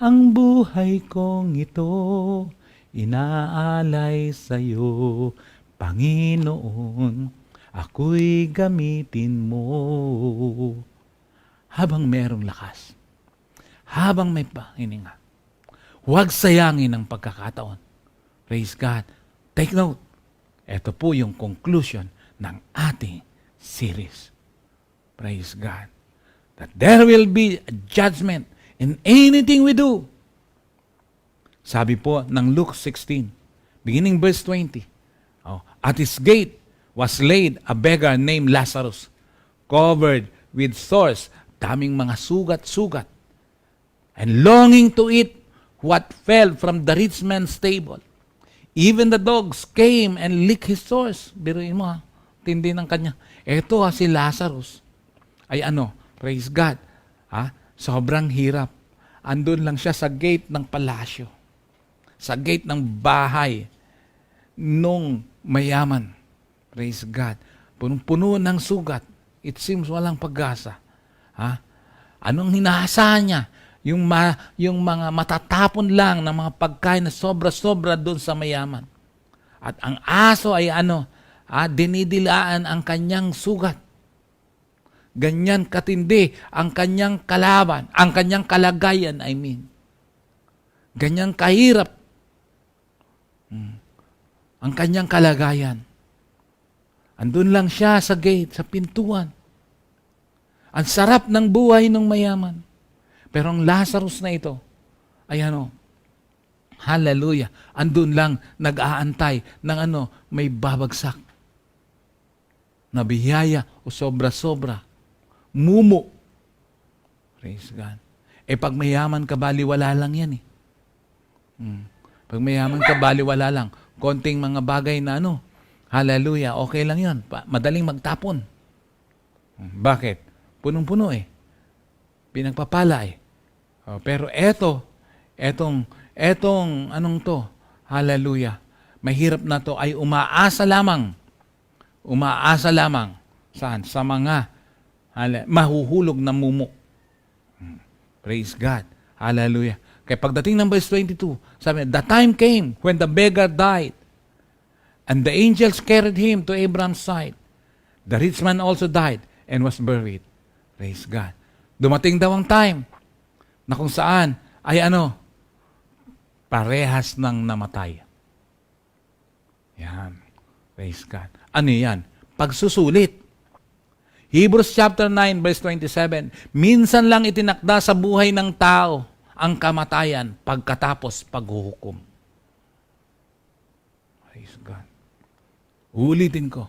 ang buhay kong ito, inaalay sa'yo, Panginoon, ako'y gamitin mo. Habang merong lakas, habang may hininga, huwag sayangin ang pagkakataon. Praise God. Take note. Ito po yung conclusion ng ating series. Praise God. That there will be a judgment in anything we do. Sabi po ng Luke 16, beginning verse 20. At his gate was laid a beggar named Lazarus, covered with sores, daming mga sugat-sugat, and longing to eat what fell from the rich man's table. Even the dogs came and licked his sores. Biruin mo tindi ng kanya. Ito si Lazarus ay praise God, sobrang hirap. Andun lang siya sa gate ng palasyo, sa gate ng bahay nung mayaman. Praise God. Punong-puno ng sugat. It seems walang pag-asa. Anong hinaasahan niya? Yung mga matatapon lang ng mga pagkain na sobra-sobra doon sa mayaman. At ang aso ay dinidilaan ang kanyang sugat. Ganyan katindi ang kanyang kalaban, ang kanyang kalagayan, Ganyan kahirap ang kanyang kalagayan. Andun lang siya sa gate, sa pintuan. Ang sarap ng buhay ng mayaman. Pero ang Lazarus na ito, ay hallelujah, andun lang nag-aantay ng may babagsak na biyaya o sobra-sobra. Mumo. Praise God. Pag mayaman ka, baliwala lang yan Pag mayaman ka, baliwala lang. Konting mga bagay na hallelujah, okay lang yan. Madaling magtapon. Bakit? Punong-puno pinagpapala Pero etong hallelujah, mahirap na to ay umaasa lamang. Umaasa lamang. Saan? Sa mga mahuhulog na mumo. Praise God. Hallelujah. Kaya pagdating ng verse 22, sabi, the time came when the beggar died, and the angels carried him to Abraham's side. The rich man also died and was buried. Praise God. Dumating daw ang time na kung saan ay parehas ng namatay. Yan. Praise God. Ano yan? Pagsusulit. Hebrews chapter 9 verse 27, minsan lang itinakda sa buhay ng tao ang kamatayan pagkatapos paghuhukom. Praise God. Ulitin ko.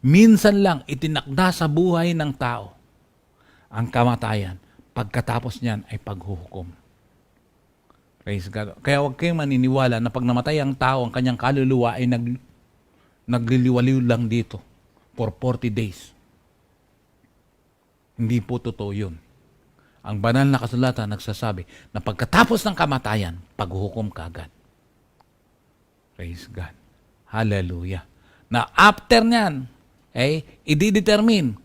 Minsan lang itinakda sa buhay ng tao ang kamatayan pagkatapos niyan ay paghuhukom. Praise God. Kaya huwag kayong maniniwala na pag namatay ang tao, ang kanyang kaluluwa ay nagliliwaliw lang dito for 40 days. Hindi po totoo yun. Ang banal na kasulatan nagsasabi na pagkatapos ng kamatayan, paghuhukom ka agad. Praise God. Hallelujah. Na after niyan, i-determine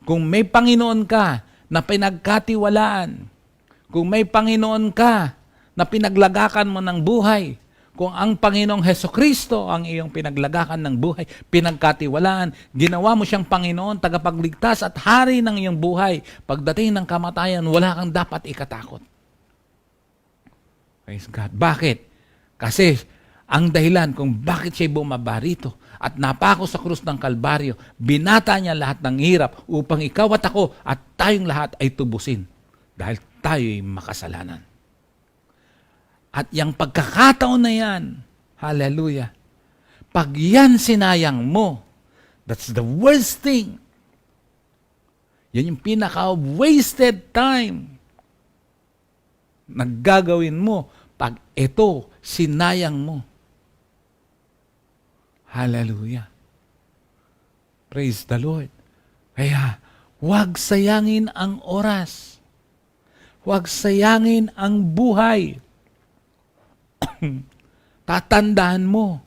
kung may Panginoon ka na pinagkatiwalaan, kung may Panginoon ka na pinaglagakan mo ng buhay, Kung ang Panginoong Hesukristo ang iyong pinaglagakan ng buhay, pinagkatiwalaan, ginawa mo siyang Panginoon, tagapagligtas at hari ng iyong buhay, pagdating ng kamatayan, wala kang dapat ikatakot. Praise God. Bakit? Kasi ang dahilan kung bakit siya bumaba rito at napako sa krus ng Kalbaryo, binata niya lahat ng hirap upang ikaw at ako at tayong lahat ay tubusin dahil tayo'y makasalanan. At yung pagkakataon na yan, hallelujah, pag yan sinayang mo, that's the worst thing. Yan yung pinaka-wasted time na gagawin mo pag ito sinayang mo. Hallelujah. Praise the Lord. Kaya, huwag sayangin ang oras. Huwag sayangin ang buhay. Tatandaan mo,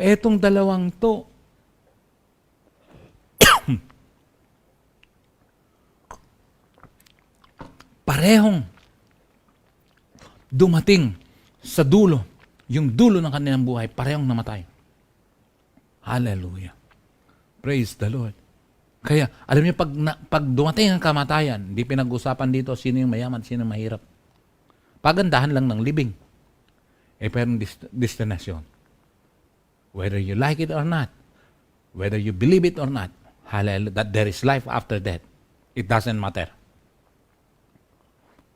etong dalawang to, parehong dumating sa dulo, yung dulo ng kanilang buhay, parehong namatay. Hallelujah. Praise the Lord. Kaya, alam niyo, pag dumating ang kamatayan, hindi pinag-usapan dito sino yung mayaman, sino yung mahirap. Pagandahan lang ng libing. Pero destinasyon. Whether you like it or not, whether you believe it or not, hallelujah, that there is life after death, it doesn't matter.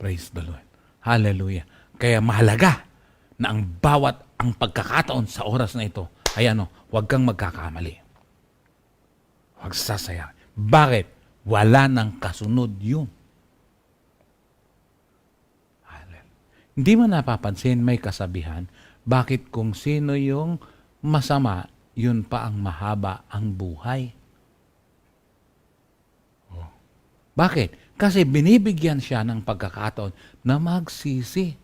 Praise the Lord. Hallelujah. Kaya mahalaga na ang pagkakataon sa oras na ito ay huwag kang magkakamali. Huwag sasayang. Bakit? Wala nang kasunod yun. Hindi mo napapansin, may kasabihan, bakit kung sino yung masama, yun pa ang mahaba ang buhay. Bakit? Kasi binibigyan siya ng pagkakataon na magsisi.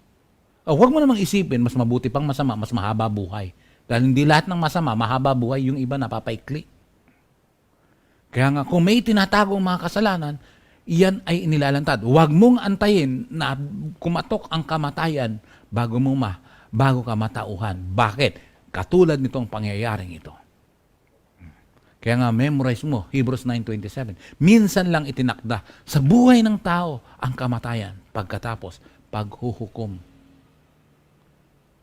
Huwag mo namang isipin, mas mabuti pang masama, mas mahaba buhay. Dahil hindi lahat ng masama, mahaba buhay, yung iba napapaikli. Kaya nga, kung may tinatagong mga kasalanan, iyan ay inilalantad. Huwag mong antayin na kumatok ang kamatayan bago ka matauhan. Bakit? Katulad nitong pangyayaring ito. Kaya nga, memorize mo, Hebrews 9:27. Minsan lang itinakda sa buhay ng tao ang kamatayan pagkatapos paghuhukom.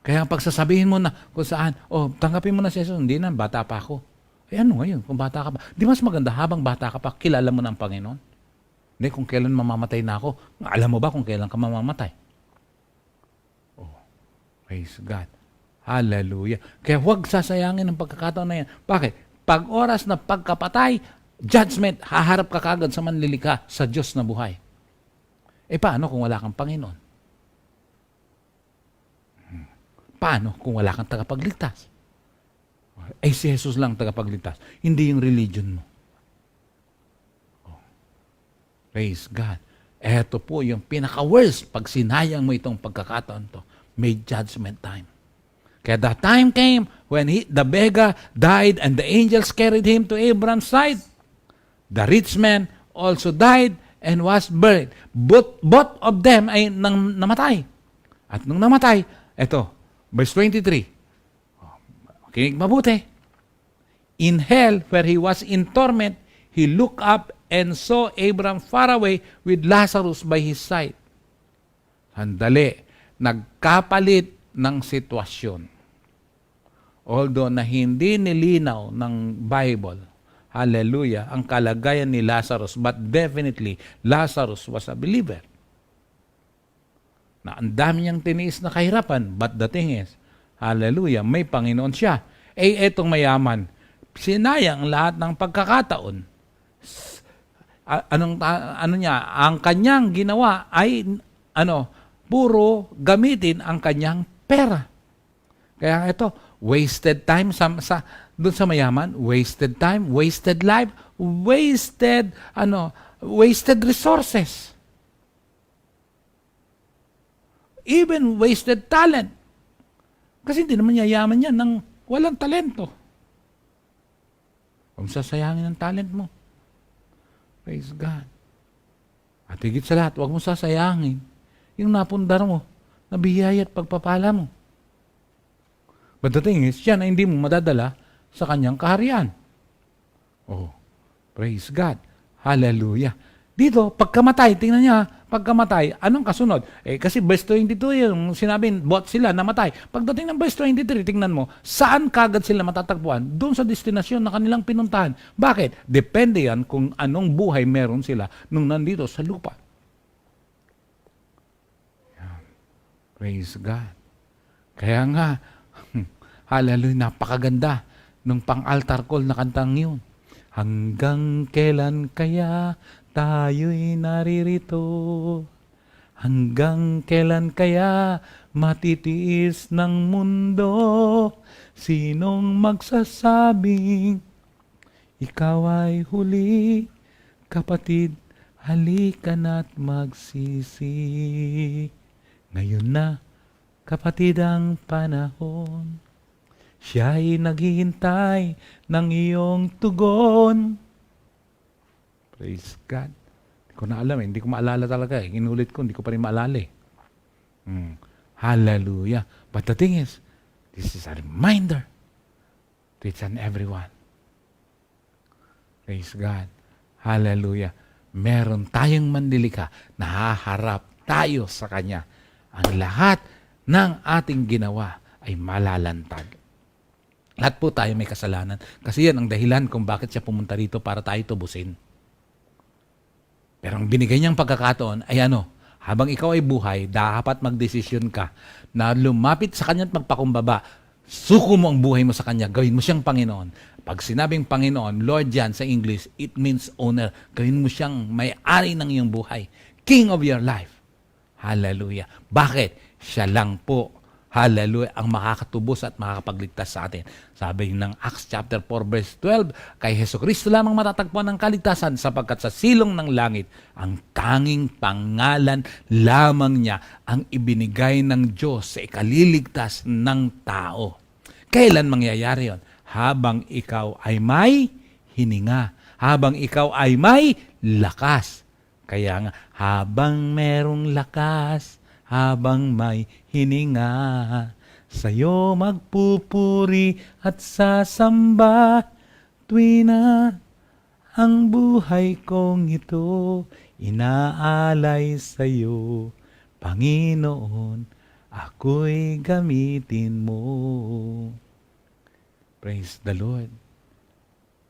Kaya pagsasabihin mo na kung saan, tanggapin mo na si Jesus, hindi na, bata pa ako. Ano ngayon, kung bata ka pa? Di mas maganda habang bata ka pa, kilala mo ng Panginoon? Hindi, kung kailan mamamatay na ako, alam mo ba kung kailan ka mamamatay? Praise God. Hallelujah. Kaya huwag sasayangin ang pagkakataon na yan. Bakit? Pag oras na pagkapatay, judgment, haharap ka kagad sa manlilikha, sa Diyos na buhay. Paano kung wala kang Panginoon? Paano kung wala kang tagapagligtas? Si Jesus lang tagapagligtas, hindi yung religion mo. Praise God. Eto po yung pinaka-worst pag sinayang mo itong pagkakataon to. May judgment time. Kaya the time came when the beggar died and the angels carried him to Abraham's side. The rich man also died and was buried. Both of them ay namatay. At nung namatay, eto, verse 23. Kinig mabuti. In hell, where he was in torment, he looked up and saw Abraham far away with Lazarus by his side. Sandali, nagkapalit ng sitwasyon. Although na hindi nilinaw ng Bible, hallelujah, ang kalagayan ni Lazarus, but definitely, Lazarus was a believer. Na ang dami niyang tiniis na kahirapan, but the thing is, hallelujah, may Panginoon siya. Etong mayaman, sinayang lahat ng pagkakataon. Ang kanyang ginawa ay, puro gamitin ang kanyang pera. Kaya ito, wasted time doon sa mayaman, wasted time, wasted life, wasted resources. Even wasted talent. Kasi hindi naman yayaman yan ng walang talento. Huwag sasayangin ang talent mo. Praise God. At higit sa lahat, huwag mo sasayangin yung napundar mo, na biyaya at pagpapala mo. But the thing is, yan ay hindi mo madadala sa kanyang kaharian. Oh, praise God. Hallelujah. Dito, pagkamatay, tingnan niya, pagkamatay, anong kasunod? Kasi verse 22 yung sinabi, bot sila, namatay. Pagdating ng verse 23, tingnan mo, saan kagad sila matatagpuan? Doon sa destinasyon na kanilang pinuntahan. Bakit? Depende yan kung anong buhay meron sila nung nandito sa lupa. Yan. Praise God. Kaya nga, hallelujah, napakaganda nung pang-altar call na kantang yun. Hanggang kailan kaya tayo'y naririto? Hanggang kailan kaya matitiis ng mundo? Sinong magsasabing ikaw ay huli? Kapatid, halika na't magsisi. Ngayon na, kapatid, ang panahon. Siya'y naghihintay ng iyong tugon. Praise God. Hindi ko na alam hindi ko maalala talaga Inulit ko, hindi ko pa rin maalala Hallelujah. But the thing is, this is a reminder to each and everyone. Praise God. Hallelujah. Meron tayong manlilika na haharap tayo sa Kanya. Ang lahat ng ating ginawa ay malalantad. Lahat po tayo may kasalanan. Kasi yan ang dahilan kung bakit siya pumunta rito para tayo tubusin. Pero ang binigay niyang pagkakataon ay habang ikaw ay buhay, dapat magdesisyon ka na lumapit sa Kanya at magpakumbaba. Suko mo ang buhay mo sa Kanya, gawin mo siyang Panginoon. Pag sinabing Panginoon, Lord yan sa English, it means owner. Gawin mo siyang may-ari ng iyong buhay. King of your life. Hallelujah. Bakit? Siya lang po, hallelujah, ang makakatubos at makakapagligtas sa atin. Sabi ng Acts chapter 4 verse 12, kay Hesukristo lamang matatagpuan ng kaligtasan sapagkat sa silong ng langit, ang tanging pangalan lamang niya ang ibinigay ng Diyos sa ikaliligtas ng tao. Kailan mangyayari yon? Habang ikaw ay may hininga. Habang ikaw ay may lakas. Kaya nga, habang merong lakas, habang may hininga, sa'yo magpupuri at sasamba, tuwi na ang buhay kong ito, inaalay sa'yo, Panginoon, ako'y gamitin mo. Praise the Lord.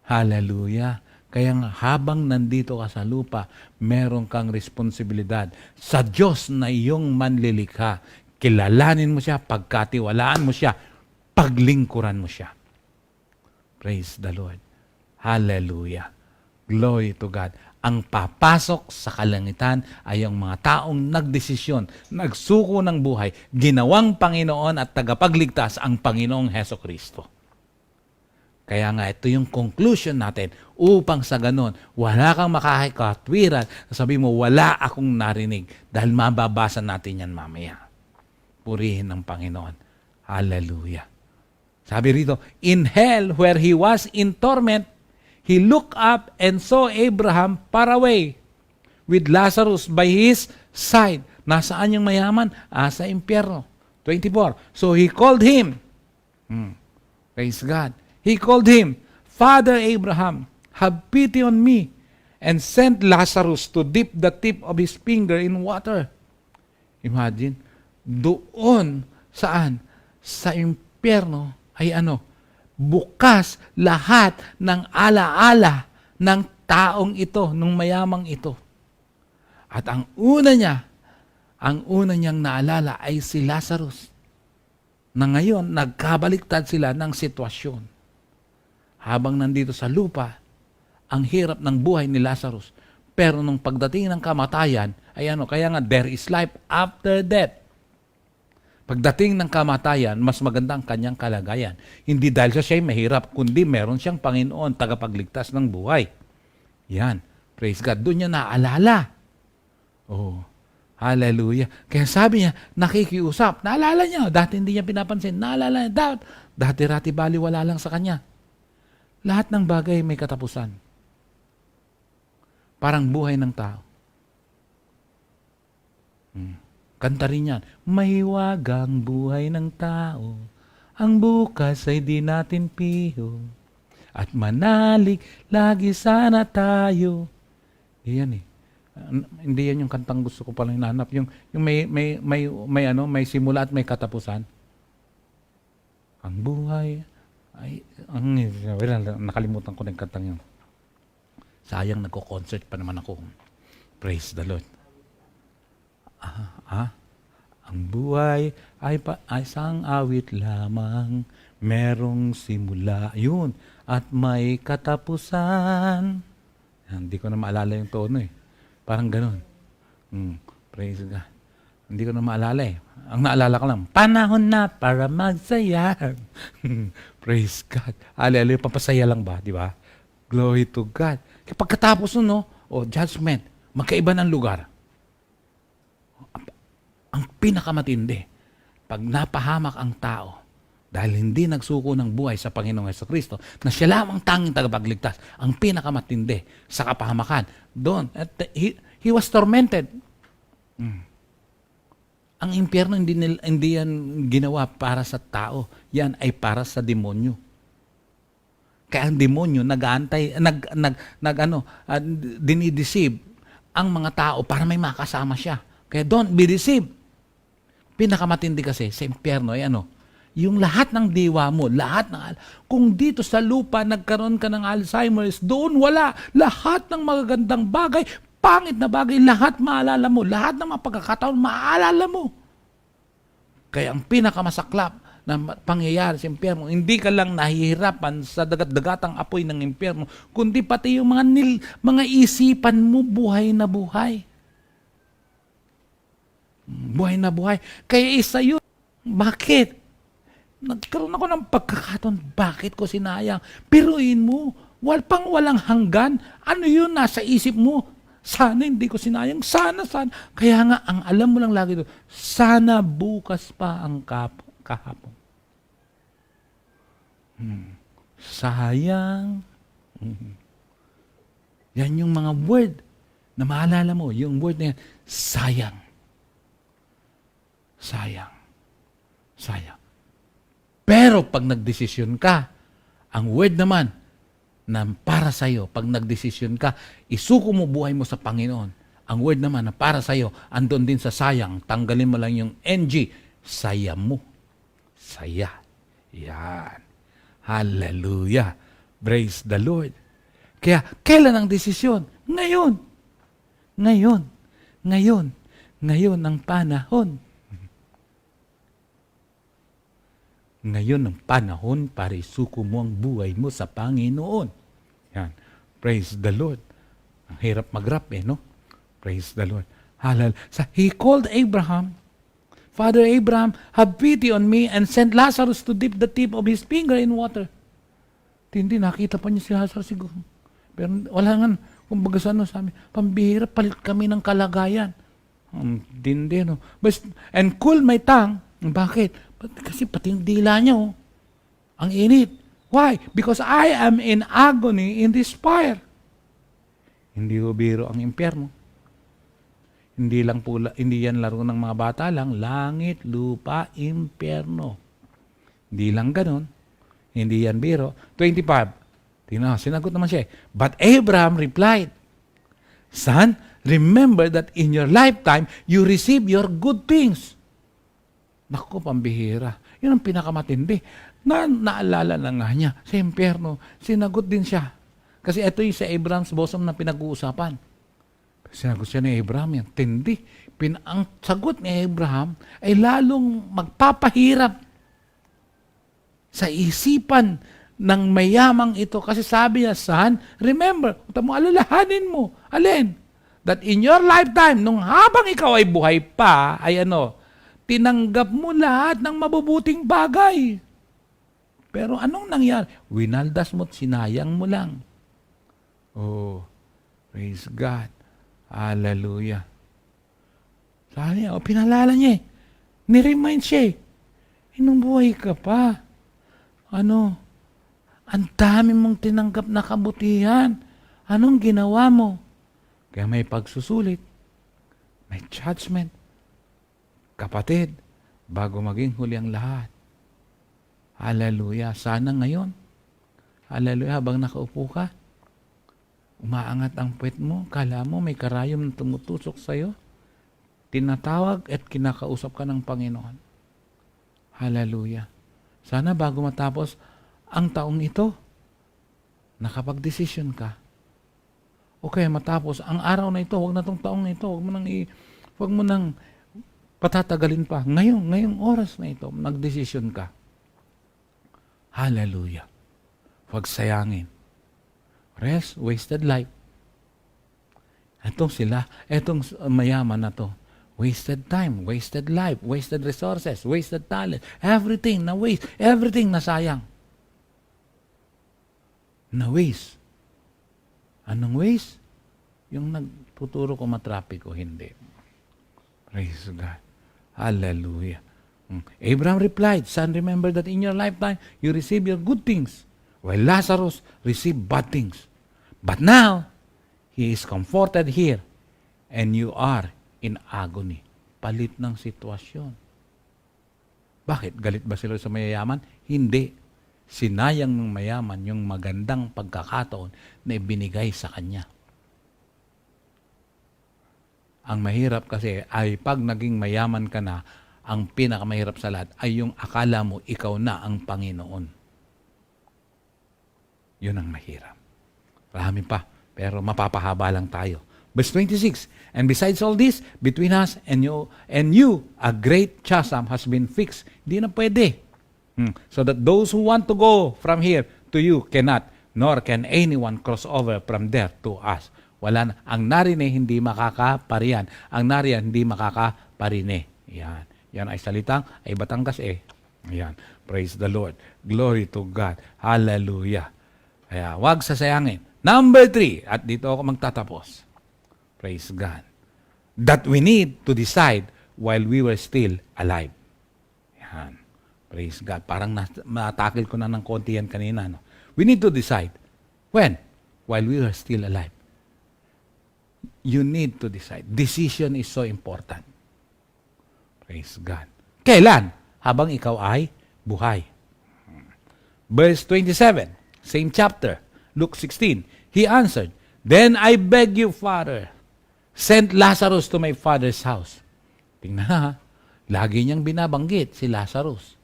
Hallelujah. Kaya nga, habang nandito ka sa lupa, meron kang responsibilidad sa Diyos na iyong manlilikha. Kilalanin mo siya, pagkatiwalaan mo siya, paglingkuran mo siya. Praise the Lord. Hallelujah. Glory to God. Ang papasok sa kalangitan ay ang mga taong nagdesisyon, nagsuko ng buhay, ginawang Panginoon at tagapagligtas ang Panginoong Hesukristo. Kaya nga, ito yung conclusion natin upang sa ganon, wala kang makakatwiran na sabi mo, wala akong narinig dahil mababasa natin yan mamaya. Purihin ng Panginoon. Hallelujah. Sabi rito, in hell where he was in torment, he looked up and saw Abraham far away with Lazarus by his side. Nasaan yung mayaman? Sa impyerno. 24. So he called him. Praise God. He called him, Father Abraham, have pity on me, and sent Lazarus to dip the tip of his finger in water. Imagine, doon, saan? Sa impyerno ay bukas lahat ng alaala ng taong ito, ng mayamang ito. At ang una niyang naalala ay si Lazarus, na ngayon nagkabaliktad sila ng sitwasyon. Habang nandito sa lupa, ang hirap ng buhay ni Lazarus. Pero nung pagdating ng kamatayan, ay kaya nga there is life after death. Pagdating ng kamatayan, mas maganda ang kanyang kalagayan. Hindi dahil siya'y mahirap, kundi meron siyang Panginoon, tagapagligtas ng buhay. Yan. Praise God. Doon niya naalala. Oh, hallelujah. Kaya sabi niya, nakikiusap. Naalala niya. Dati hindi niya pinapansin. Naalala niya. Dati rati-bali wala lang sa kanya. Lahat ng bagay may katapusan. Parang buhay ng tao. Kanta rin yan. Mahiwagang buhay ng tao, ang bukas ay di natin piho. At manalig, lagi sana tayo. Yan eh. Hindi yan yung kantang gusto ko palang hinahanap. Yung may simula at may katapusan. Ang buhay ay, nakalimutan ko na yung kantang yun. Sayang, nagko-concert pa naman ako. Praise the Lord. Ang buhay ay isang awit lamang, merong simula, yun, at may katapusan. Hindi ko na maalala yung tono eh. Parang ganun. Praise God. Hindi ko na maalala eh. Ang naalala ko lang, panahon na para magsaya. Praise God. Ali-ali, papasaya lang ba? Di ba? Glory to God. Kaya pagkatapos nun, judgment, magkaiba ng lugar. Ang pinakamatindi, pag napahamak ang tao, dahil hindi nagsuko ng buhay sa Panginoong Jesucristo, na siya lamang tanging tagapagligtas, ang pinakamatindi sa kapahamakan, doon, he was tormented. Ang impyerno hindi yan ginawa para sa tao, yan ay para sa demonyo. Kaya ang demonyo dinideceive ang mga tao para may makasama siya. Kaya don't be deceived. Pinakamatindi kasi sa impyerno ay yung lahat ng diwa mo, kung dito sa lupa nagkaroon ka ng Alzheimer's, doon wala. Lahat ng magagandang bagay, pangit na bagay, lahat maalala mo. Lahat ng mga pagkakataon, maalala mo. Kaya ang pinakamasaklap na pangyayari sa impyerno, hindi ka lang nahihirapan sa dagat-dagatang apoy ng impyerno, kundi pati yung mga isipan mo, buhay na buhay. Buhay na buhay. Kaya isa yun. Bakit? Nagkaroon ako ng pagkakataon. Bakit ko sinayang? Piruin mo. Walang hanggan. Ano yun nasa isip mo? Sana hindi ko sinayang. Sana. Kaya nga, ang alam mo lang lagi ito, sana bukas pa ang kahapon. Sayang. Yan yung mga word na maalala mo. Yung word na yan, sayang. Sayang. Pero pag nagdesisyon ka, ang word naman na para sa'yo, pag nagdesisyon ka, isuko mo buhay mo sa Panginoon. Ang word naman na para sa'yo, andun din sa sayang, tanggalin mo lang yung NG, saya mo. Saya. Yan. Hallelujah. Praise the Lord. Kaya, kailan ang desisyon? Ngayon. Ngayon ang panahon. Ngayon ang panahon para isuko mo ang buhay mo sa Panginoon. Yan. Praise the Lord. Ang hirap mag-rap no? Praise the Lord. Hallelujah. He called Abraham, Father Abraham, have pity on me and send Lazarus to dip the tip of his finger in water. Hindi, nakita pa niya si Lazarus siguro. Pero wala nga, kumbaga sa sabi, pambihira, palit kami ng kalagayan. Hindi, no? And cool my tongue. Bakit? Kasi pati yung dila niya, ang init. Why? Because I am in agony in this fire. Hindi ko biro ang impyerno. Hindi yan laro ng mga bata lang. Langit, lupa, impyerno. Hindi lang ganun. Hindi yan biro. 25. Sinagot naman siya. But Abraham replied, Son, remember that in your lifetime, you receive your good things. Naku, pambihira. Yun ang pinakamatindi. Naalala na nga niya sa impyerno. Sinagot din siya. Kasi ito yung sa Abraham's bosom na pinag-uusapan. Sinagot siya ni Abraham yan. Tindi. Ang sagot ni Abraham ay lalong magpapahirap sa isipan ng mayamang ito. Kasi sabi niya, Son, remember, alalahanin mo. Alin? That in your lifetime, nung habang ikaw ay buhay pa, ay tinanggap mo lahat ng mabubuting bagay. Pero anong nangyari? Winaldas mo't sinayang mo lang. Oh, praise God. Hallelujah. Sabi niya, pinalala niya eh. Niremind siya eh. Nung buhay ka pa, ang dami mong tinanggap na kabutihan. Anong ginawa mo? Kaya may pagsusulit, may judgment. Kapatid, bago maging huli ang lahat, Hallelujah. Sana ngayon, hallelujah, habang nakaupo ka, umaangat ang puwet mo, kala mo may karayom na tumutusok sa'yo, tinatawag at kinakausap ka ng Panginoon. Hallelujah. Sana bago matapos ang taong ito, nakapag-desisyon ka. Okay, matapos ang araw na ito, wag na tong taong na ito, wag mo nang patatagalin pa. Ngayong oras na ito, nagdesisyon ka. Hallelujah. Huwag sayangin. Rest, wasted life. Etong mayaman na to. Wasted time, wasted life, wasted resources, wasted talent. Everything na waste, everything na sayang. Na waste. Anong waste? Yung nagtuturo ko matrapiko, hindi. Praise God. Hallelujah. Abraham replied, Son, remember that in your lifetime, you received your good things, while Lazarus received bad things. But now, he is comforted here, and you are in agony. Palit ng sitwasyon. Bakit? Galit ba sila sa mayayaman? Hindi. Sinayang ng mayaman yung magandang pagkakataon na ibinigay sa kanya. Ang mahirap kasi ay pag naging mayaman ka na, ang pinakamahirap sa lahat ay yung akala mo ikaw na ang Panginoon. Yun ang mahirap. Marami pa, pero mapapahaba lang tayo. Verse 26, and besides all this, between us and you, a great chasm has been fixed. Hindi na pwede. So that those who want to go from here to you cannot, nor can anyone cross over from there to us. Wala na. Ang narine hindi makakaparian. Ang nariyan hindi makakaparine. Yan. Yan ay salitang ay Batangas eh. Yan. Praise the Lord. Glory to God. Hallelujah. Kaya wag sasayangin. Number 3, at dito ako magtatapos. Praise God. That we need to decide while we were still alive. Yan. Praise God. Parang natakil ko na ng konti yan kanina. No? We need to decide. When? While we were still alive. You need to decide. Decision is so important. Praise God. Kailan? Habang ikaw ay buhay. Verse 27, same chapter, Luke 16. He answered, Then I beg you, Father, send Lazarus to my father's house. Tingnan ha, lagi niyang binabanggit si Lazarus.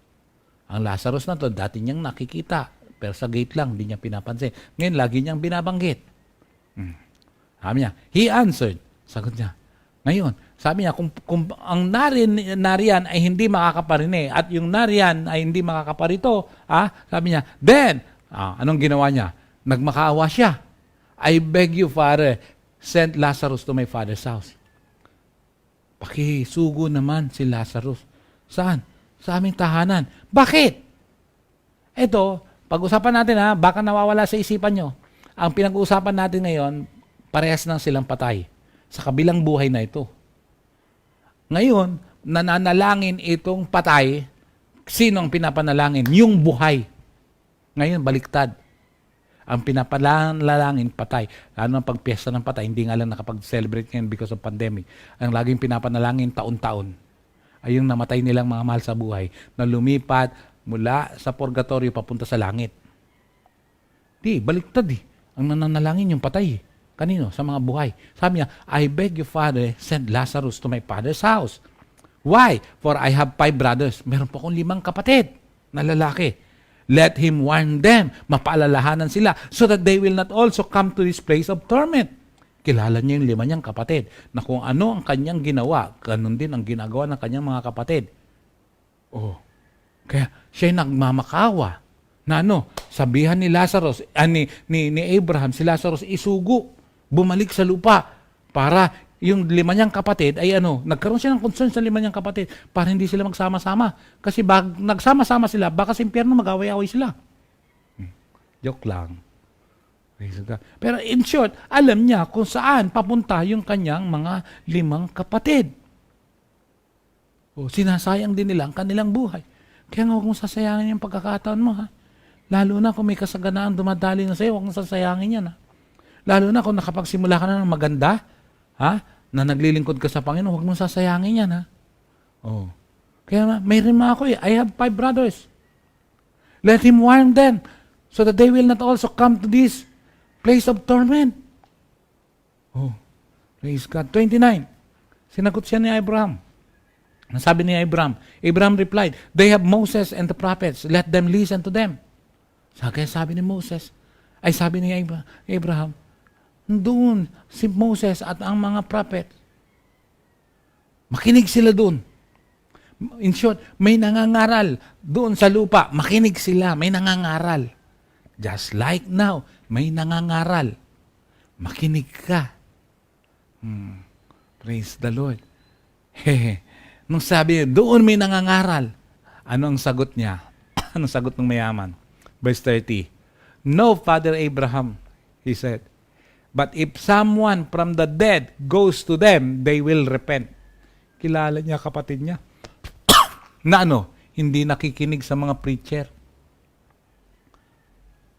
Ang Lazarus na to, dati niyang nakikita, pero sa gate lang, hindi niya pinapansin. Ngayon, lagi niyang binabanggit. Sabi niya, he answered, sagot niya. Ngayon, sabi niya, kung ang nariyan ay hindi makakaparine at yung nariyan ay hindi makakaparito, sabi niya, then, anong ginawa niya? Nagmakaawa siya. I beg you, Father, send Lazarus to my father's house. Pakisugo naman si Lazarus. Saan? Sa aming tahanan. Bakit? Ito, pag-usapan natin baka nawawala sa isipan nyo. Ang pinag-uusapan natin ngayon, parehas na silang patay sa kabilang buhay na ito. Ngayon, nananalangin itong patay, sino ang pinapanalangin? Yung buhay. Ngayon, baliktad. Ang pinapanalangin, patay. Lalo ng pagpiyesta ng patay, hindi nga lang nakapag-celebrate ngayon because of pandemic. Ang laging pinapanalangin taon-taon ay yung namatay nilang mga mahal sa buhay na lumipat mula sa purgatorio papunta sa langit. Di, baliktad Ang nananalangin yung patay Kanino? Sa mga buhay. Sabi niya, I beg you, Father, send Lazarus to my father's house. Why? For I have 5 brothers. Meron po akong 5 kapatid na lalaki. Let him warn them. Mapaalalahanan sila so that they will not also come to this place of torment. Kilala niya yung 5 niyang kapatid na kung ano ang kanyang ginawa, ganun din ang ginagawa ng kanyang mga kapatid. Oh. Kaya siya nagmamakawa na sabihan ni Lazarus, ni Abraham, si Lazarus isugo, bumalik sa lupa para yung 5 niyang kapatid ay nagkaroon siya ng concern sa 5 niyang kapatid para hindi sila magsama-sama. Kasi nagsama-sama sila, baka sa impyerno mag-away-away sila. Joke lang. Pero in short, alam niya kung saan papunta yung kanyang mga 5 kapatid. Sinasayang din nila ang kanilang buhay. Kaya nga huwag mong sasayangin yung pagkakataon mo, Lalo na kung may kasaganaan dumadali na sa'yo, huwag mong sasayangin yan, Lalo na kung nakapagsimula ka na ng maganda, na naglilingkod ka sa Panginoon, huwag mong sasayangin yan, Kaya mayroon mga ako I have 5 brothers. Let him warn them, so that they will not also come to this place of torment. Oh, praise God. 29. Sinagot siya ni Abraham. Sabi ni Abraham, Abraham replied, they have Moses and the prophets. Let them listen to them. Kaya sabi ni Moses, sabi ni Abraham, doon si Moses at ang mga prophet. Makinig sila doon. In short, may nangangaral doon sa lupa. Makinig sila, may nangangaral. Just like now, may nangangaral. Makinig ka. Praise the Lord. Nung sabi niya, doon may nangangaral. Ano ang sagot niya? Anong sagot ng mayaman? Verse 30. No, Father Abraham, he said, but if someone from the dead goes to them, they will repent. Kilala niya kapatid niya na hindi nakikinig sa mga preacher.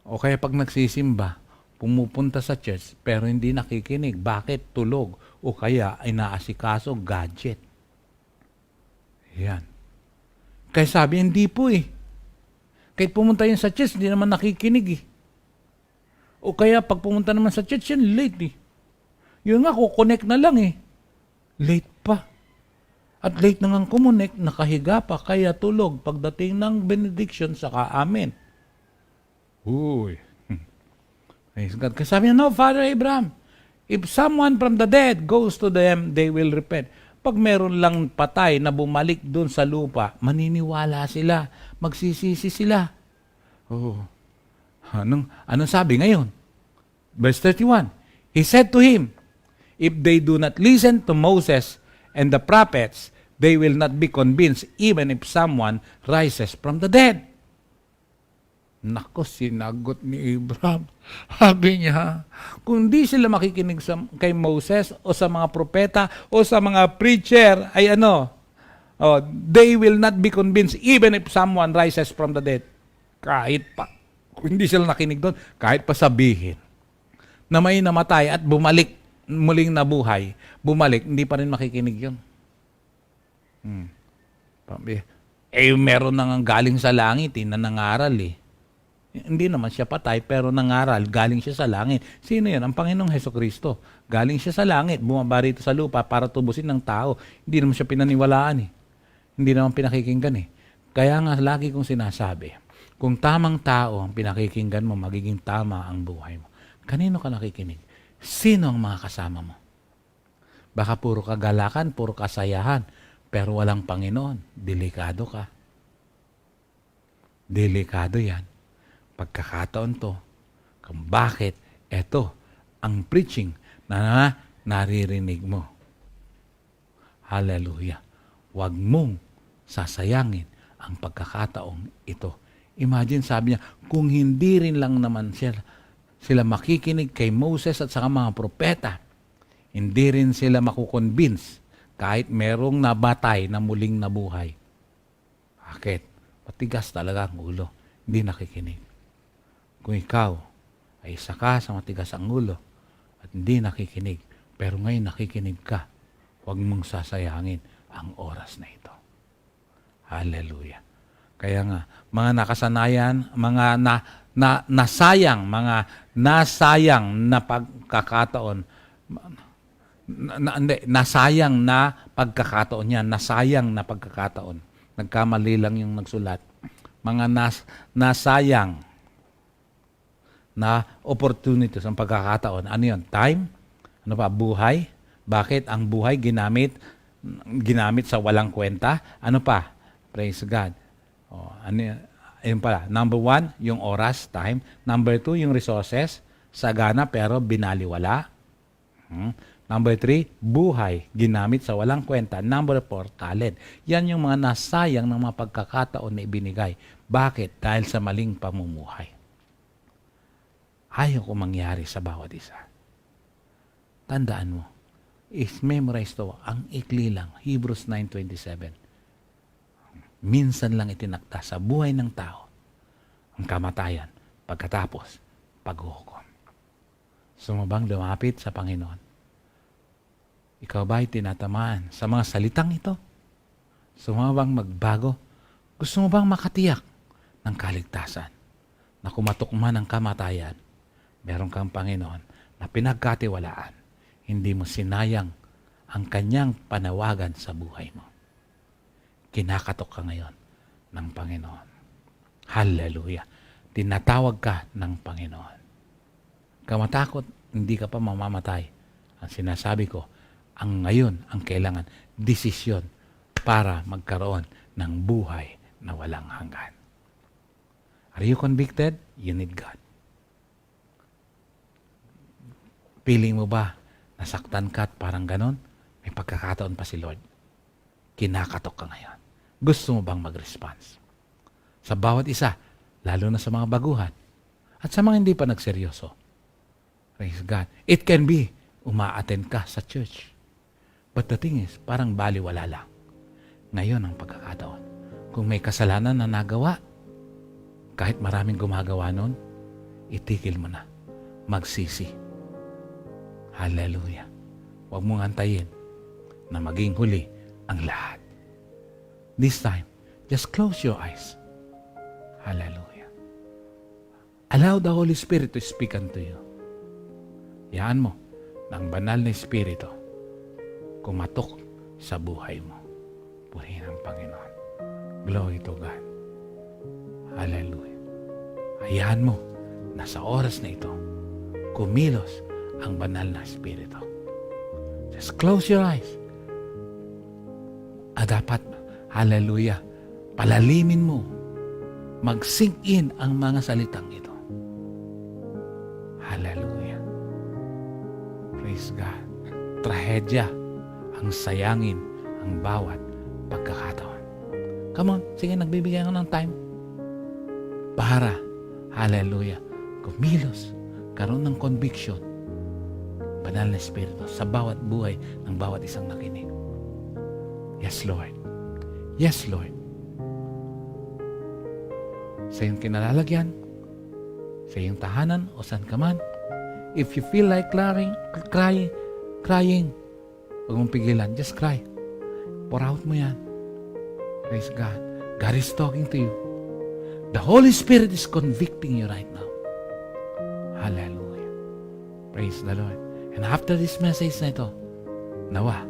O kaya pag nagsisimba, pumupunta sa church, pero hindi nakikinig. Bakit? Tulog. O kaya ay naasikaso, gadget. Yan. Kaya sabi, hindi po eh. Kahit pumunta yun sa church, hindi naman nakikinig eh. O kaya pag pumunta naman sa church, yan late eh. Yun nga, kukonect na lang eh. Late pa. At late na nga kumonek, nakahiga pa, kaya tulog. Pagdating ng benediction, saka amen. Uy. Praise God. Kasi sabi niya, no, Father Abraham, if someone from the dead goes to them, they will repent. Pag meron lang patay na bumalik dun sa lupa, maniniwala sila, magsisisi sila. Oh. Anong sabi ngayon? Verse 31, he said to him, if they do not listen to Moses and the prophets, they will not be convinced even if someone rises from the dead. Nako, sinagot ni Abraham. Sabi niya, kung di sila makikinig kay Moses o sa mga propeta o sa mga preacher, ay they will not be convinced even if someone rises from the dead. Kahit pa, kung hindi sila nakinig doon, kahit pa sabihin na may namatay at bumalik, muling nabuhay, bumalik, hindi pa rin makikinig yun. Meron nang galing sa langit, na nangaral eh. Hindi naman siya patay, pero nangaral, galing siya sa langit. Sino yan? Ang Panginoong Hesukristo. Galing siya sa langit, bumaba rito sa lupa para tubusin ng tao. Hindi naman siya pinaniwalaan eh. Hindi naman pinakikinggan eh. Kaya nga, lagi kong sinasabi, kung tamang tao ang pinakikinggan mo, magiging tama ang buhay mo. Kanino ka nakikinig? Sino ang mga kasama mo? Baka puro kagalakan, puro kasayahan, pero walang Panginoon. Delikado ka. Delikado yan. Pagkakataon to, kung bakit eto ang preaching na naririnig mo. Hallelujah. Huwag mong sasayangin ang pagkakataong ito. Imagine, sabi niya, kung hindi rin lang naman sila makikinig kay Moses at saka mga propeta, hindi rin sila makukonvince kahit merong nabatay na muling nabuhay. Bakit? Matigas talaga ang ulo. Hindi nakikinig. Kung ikaw ay isa ka sa matigas ang ulo at hindi nakikinig, pero ngayon nakikinig ka, huwag mong sasayangin ang oras na ito. Hallelujah. Kaya nga, mga nakasanayan, mga nasayang na pagkakataon, nasayang na pagkakataon yan, nasayang na pagkakataon. Nagkamali lang yung nagsulat. Mga nasayang na opportunities ang pagkakataon. Ano yun? Time? Ano pa? Buhay? Bakit ang buhay ginamit sa walang kwenta? Ano pa? Praise God. Ayun pala. Number 1, yung oras, time. Number 2, yung resources. Sagana pero binaliwala. Number 3, buhay. Ginamit sa walang kwenta. Number 4, talent. Yan yung mga nasayang ng mga pagkakataon na ibinigay. Bakit? Dahil sa maling pamumuhay. Ayaw ko mangyari sa bawat isa. Tandaan mo, memorize to, ang ikli lang, Hebrews 9:27. Minsan lang itinakda sa buhay ng tao ang kamatayan, pagkatapos, paghuhukom. Sumabang lumapit sa Panginoon. Ikaw ba'y tinatamaan sa mga salitang ito? Sumabang magbago? Gusto mo bang makatiyak ng kaligtasan. Na kumatok man ang kamatayan, meron kang Panginoon na pinagkatiwalaan. Hindi mo sinayang ang kanyang panawagan sa buhay mo. Kinakatok ka ngayon ng Panginoon. Hallelujah. Tinatawag ka ng Panginoon. Kamatakot, hindi ka pa mamamatay. Ang sinasabi ko, ang ngayon, ang kailangan, desisyon para magkaroon ng buhay na walang hanggan. Are you convicted? You need God. Feeling mo ba, nasaktan ka at parang ganon? May pagkakataon pa si Lord. Kinakatok ka ngayon. Gusto mo bang mag-response? Sa bawat isa, lalo na sa mga baguhan, at sa mga hindi pa nagseryoso. Praise God. It can be, uma-attend ka sa church. But the thing is, parang baliwala lang. Ngayon ang pagkakataon. Kung may kasalanan na nagawa, kahit maraming gumagawa nun, itigil mo na. Magsisi. Hallelujah. Huwag mong antayin na maging huli ang lahat. This time, just close your eyes. Hallelujah. Allow the Holy Spirit to speak unto you. Yaan mo ng banal na Espiritu kumatok sa buhay mo. Purihin ang Panginoon. Glory to God. Hallelujah. Hayaan mo na sa oras na ito, kumilos ang banal na Espiritu. Just close your eyes. At dapat, hallelujah, palalimin mo, mag-sink in ang mga salitang ito. Hallelujah. Praise God. Trahedya ang sayangin ang bawat pagkakataon. Come on, sige, nagbibigay ako ng time para, hallelujah, kumilos, karoon ng conviction, banal na Espiritu sa bawat buhay ng bawat isang nakinig. Yes, Lord. Yes, Lord. Sa iyong kinalalagyan, sa iyong tahanan o saan ka man, if you feel like crying, huwag mong pigilan, just cry. Pour out mo yan. Praise God. God is talking to you. The Holy Spirit is convicting you right now. Hallelujah. Praise the Lord. And after this message na ito, nawa,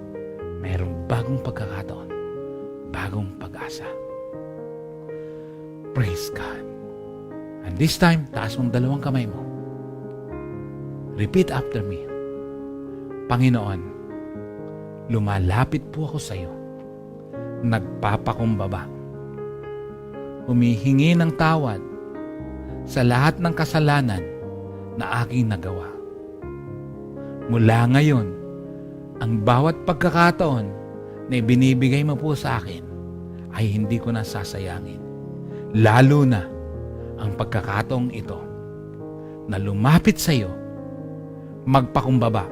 mayroong bagong pagkakataon, bagong pag-asa. Praise God. And this time, taas mong dalawang kamay mo. Repeat after me. Panginoon, lumalapit po ako sa iyo. Nagpapakumbaba. Humihingi ng tawad sa lahat ng kasalanan na aking nagawa. Mula ngayon, ang bawat pagkakataon na ibinibigay mo po sa akin ay hindi ko na sasayangin. Lalo na ang pagkakataong ito na lumapit sa iyo, magpakumbaba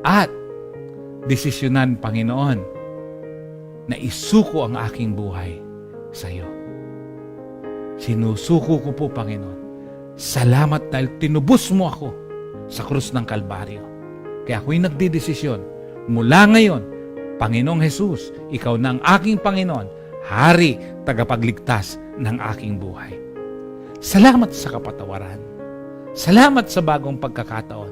at desisyonan, Panginoon, na isuko ang aking buhay sa iyo. Sinusuko ko po, Panginoon. Salamat dahil tinubos mo ako sa krus ng Kalbaryo. Kaya ako'y nagdidesisyon, mula ngayon, Panginoong Jesus, ikaw na ang aking Panginoon, Hari, tagapagligtas ng aking buhay. Salamat sa kapatawaran. Salamat sa bagong pagkakataon.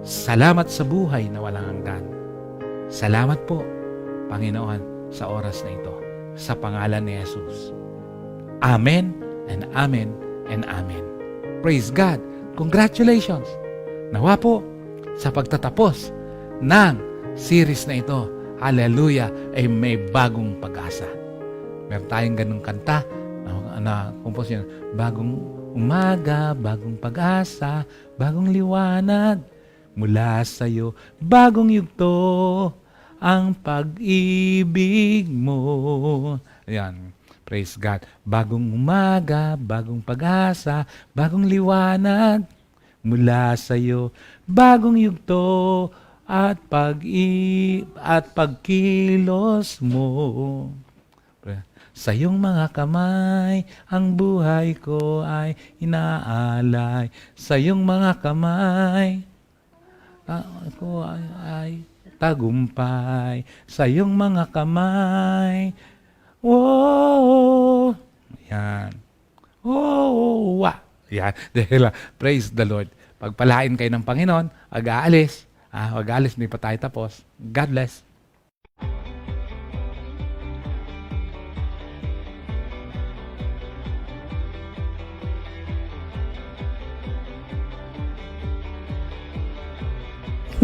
Salamat sa buhay na walang hanggan. Salamat po, Panginoon, sa oras na ito. Sa pangalan ni Jesus. Amen and amen and amen. Praise God. Congratulations. Nawa po sa pagtatapos ng series na ito, hallelujah, ay may bagong pag-asa. Meron tayong ganung kanta na compose yun. Bagong umaga, bagong pag-asa, bagong liwanag mula sa iyo, bagong yugto ang pag-ibig mo. Ayan. Praise God. Bagong umaga, bagong pag-asa, bagong liwanag mula sa iyo, bagong yugto at pagkilos mo. Sa iyong mga kamay, ang buhay ko ay inaalay. Sa iyong mga kamay, ako ay tagumpay. Sa iyong mga kamay, oh, yan. Yehova. Yan. Dahil, praise the Lord. Pagpalain kayo ng Panginoon, mag-aalis. Mag-aalis, hindi pa tayo tapos. God bless.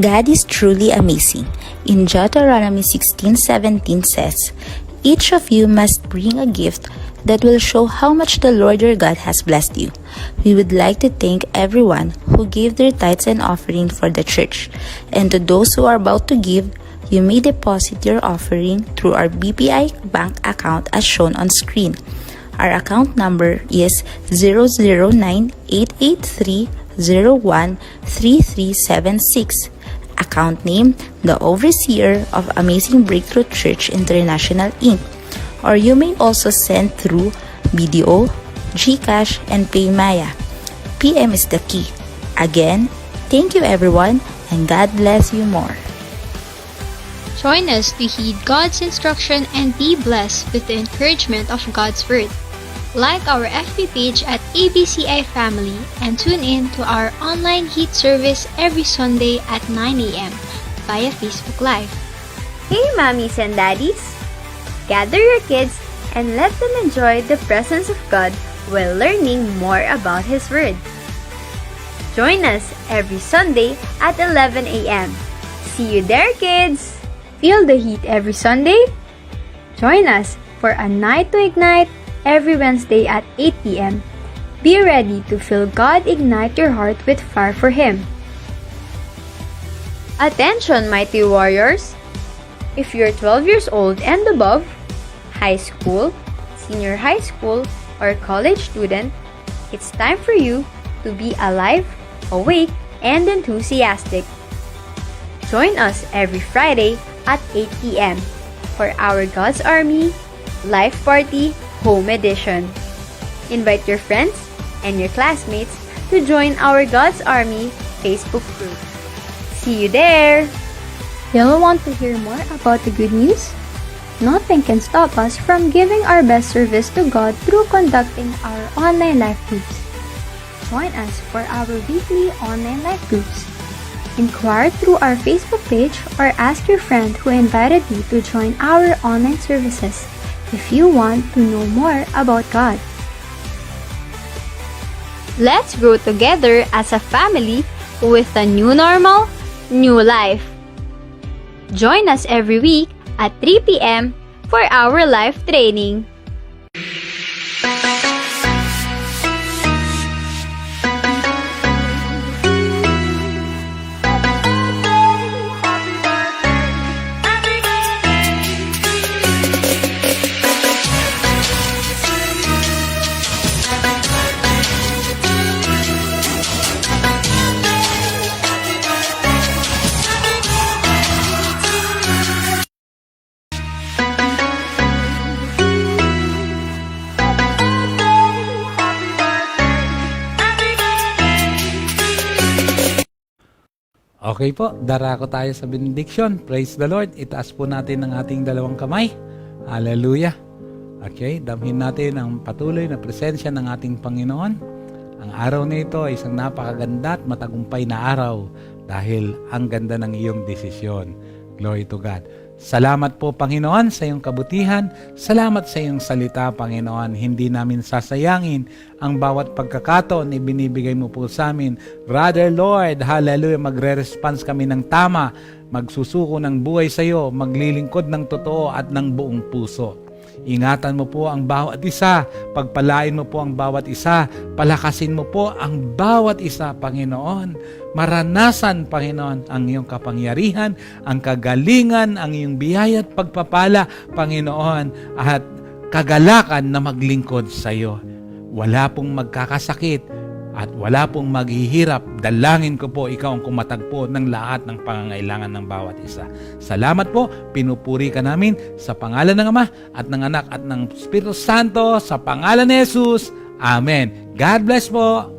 God is truly amazing. In Deuteronomy 16:17 says, "Each of you must bring a gift that will show how much the Lord your God has blessed you." We would like to thank everyone who gave their tithes and offering for the church. And to those who are about to give, you may deposit your offering through our BPI bank account as shown on screen. Our account number is 009-883-01-3376. Account name, the Overseer of Amazing Breakthrough Church International, Inc. Or you may also send through BDO, GCash, and PayMaya. PM is the key. Again, thank you everyone, and God bless you more. Join us to heed God's instruction and be blessed with the encouragement of God's Word. Like our FB page at ABCI Family and tune in to our online heat service every Sunday at 9 a.m. via Facebook Live. Hey mommies and daddies! Gather your kids and let them enjoy the presence of God while learning more about His Word. Join us every Sunday at 11 a.m. See you there, kids! Feel the heat every Sunday? Join us for a night to ignite every Wednesday at 8 p.m. Be ready to feel God ignite your heart with fire for Him. Attention, mighty warriors! If you're 12 years old and above, high school, senior high school, or college student, it's time for you to be alive, awake, and enthusiastic. Join us every Friday at 8 p.m. for our God's Army Life Party Home Edition. Invite your friends and your classmates to join our God's Army Facebook group. See you there! Y'all want to hear more about the good news? Nothing can stop us from giving our best service to God through conducting our online life groups. Join us for our weekly online life groups. Inquire through our Facebook page or ask your friend who invited you to join our online services if you want to know more about God. Let's grow together as a family with a new normal, new life. Join us every week at 3 p.m. for our life training. Okay po, darako tayo sa benediction. Praise the Lord. Itaas po natin ang ating dalawang kamay. Hallelujah. Okay, damhin natin ang patuloy na presensya ng ating Panginoon. Ang araw na ito ay isang napakaganda at matagumpay na araw dahil ang ganda ng iyong desisyon. Glory to God. Salamat po, Panginoon, sa iyong kabutihan. Salamat sa iyong salita, Panginoon. Hindi namin sasayangin ang bawat pagkakataon na ibinibigay mo po sa amin. Rather, Lord, hallelujah, magre-response kami ng tama, magsusuko ng buhay sa iyo, maglilingkod ng totoo at ng buong puso. Ingatan mo po ang bawat isa, pagpalain mo po ang bawat isa, palakasin mo po ang bawat isa, Panginoon. Maranasan, Panginoon, ang iyong kapangyarihan, ang kagalingan, ang iyong biyaya at pagpapala, Panginoon, at kagalakan na maglingkod sa iyo. Wala pong magkakasakit at wala pong maghihirap. Dalangin ko po, ikaw ang kumatagpo ng lahat ng pangangailangan ng bawat isa. Salamat po, pinupuri ka namin sa pangalan ng Ama at ng Anak at ng Espiritu Santo, sa pangalan ni Jesus. Amen. God bless po.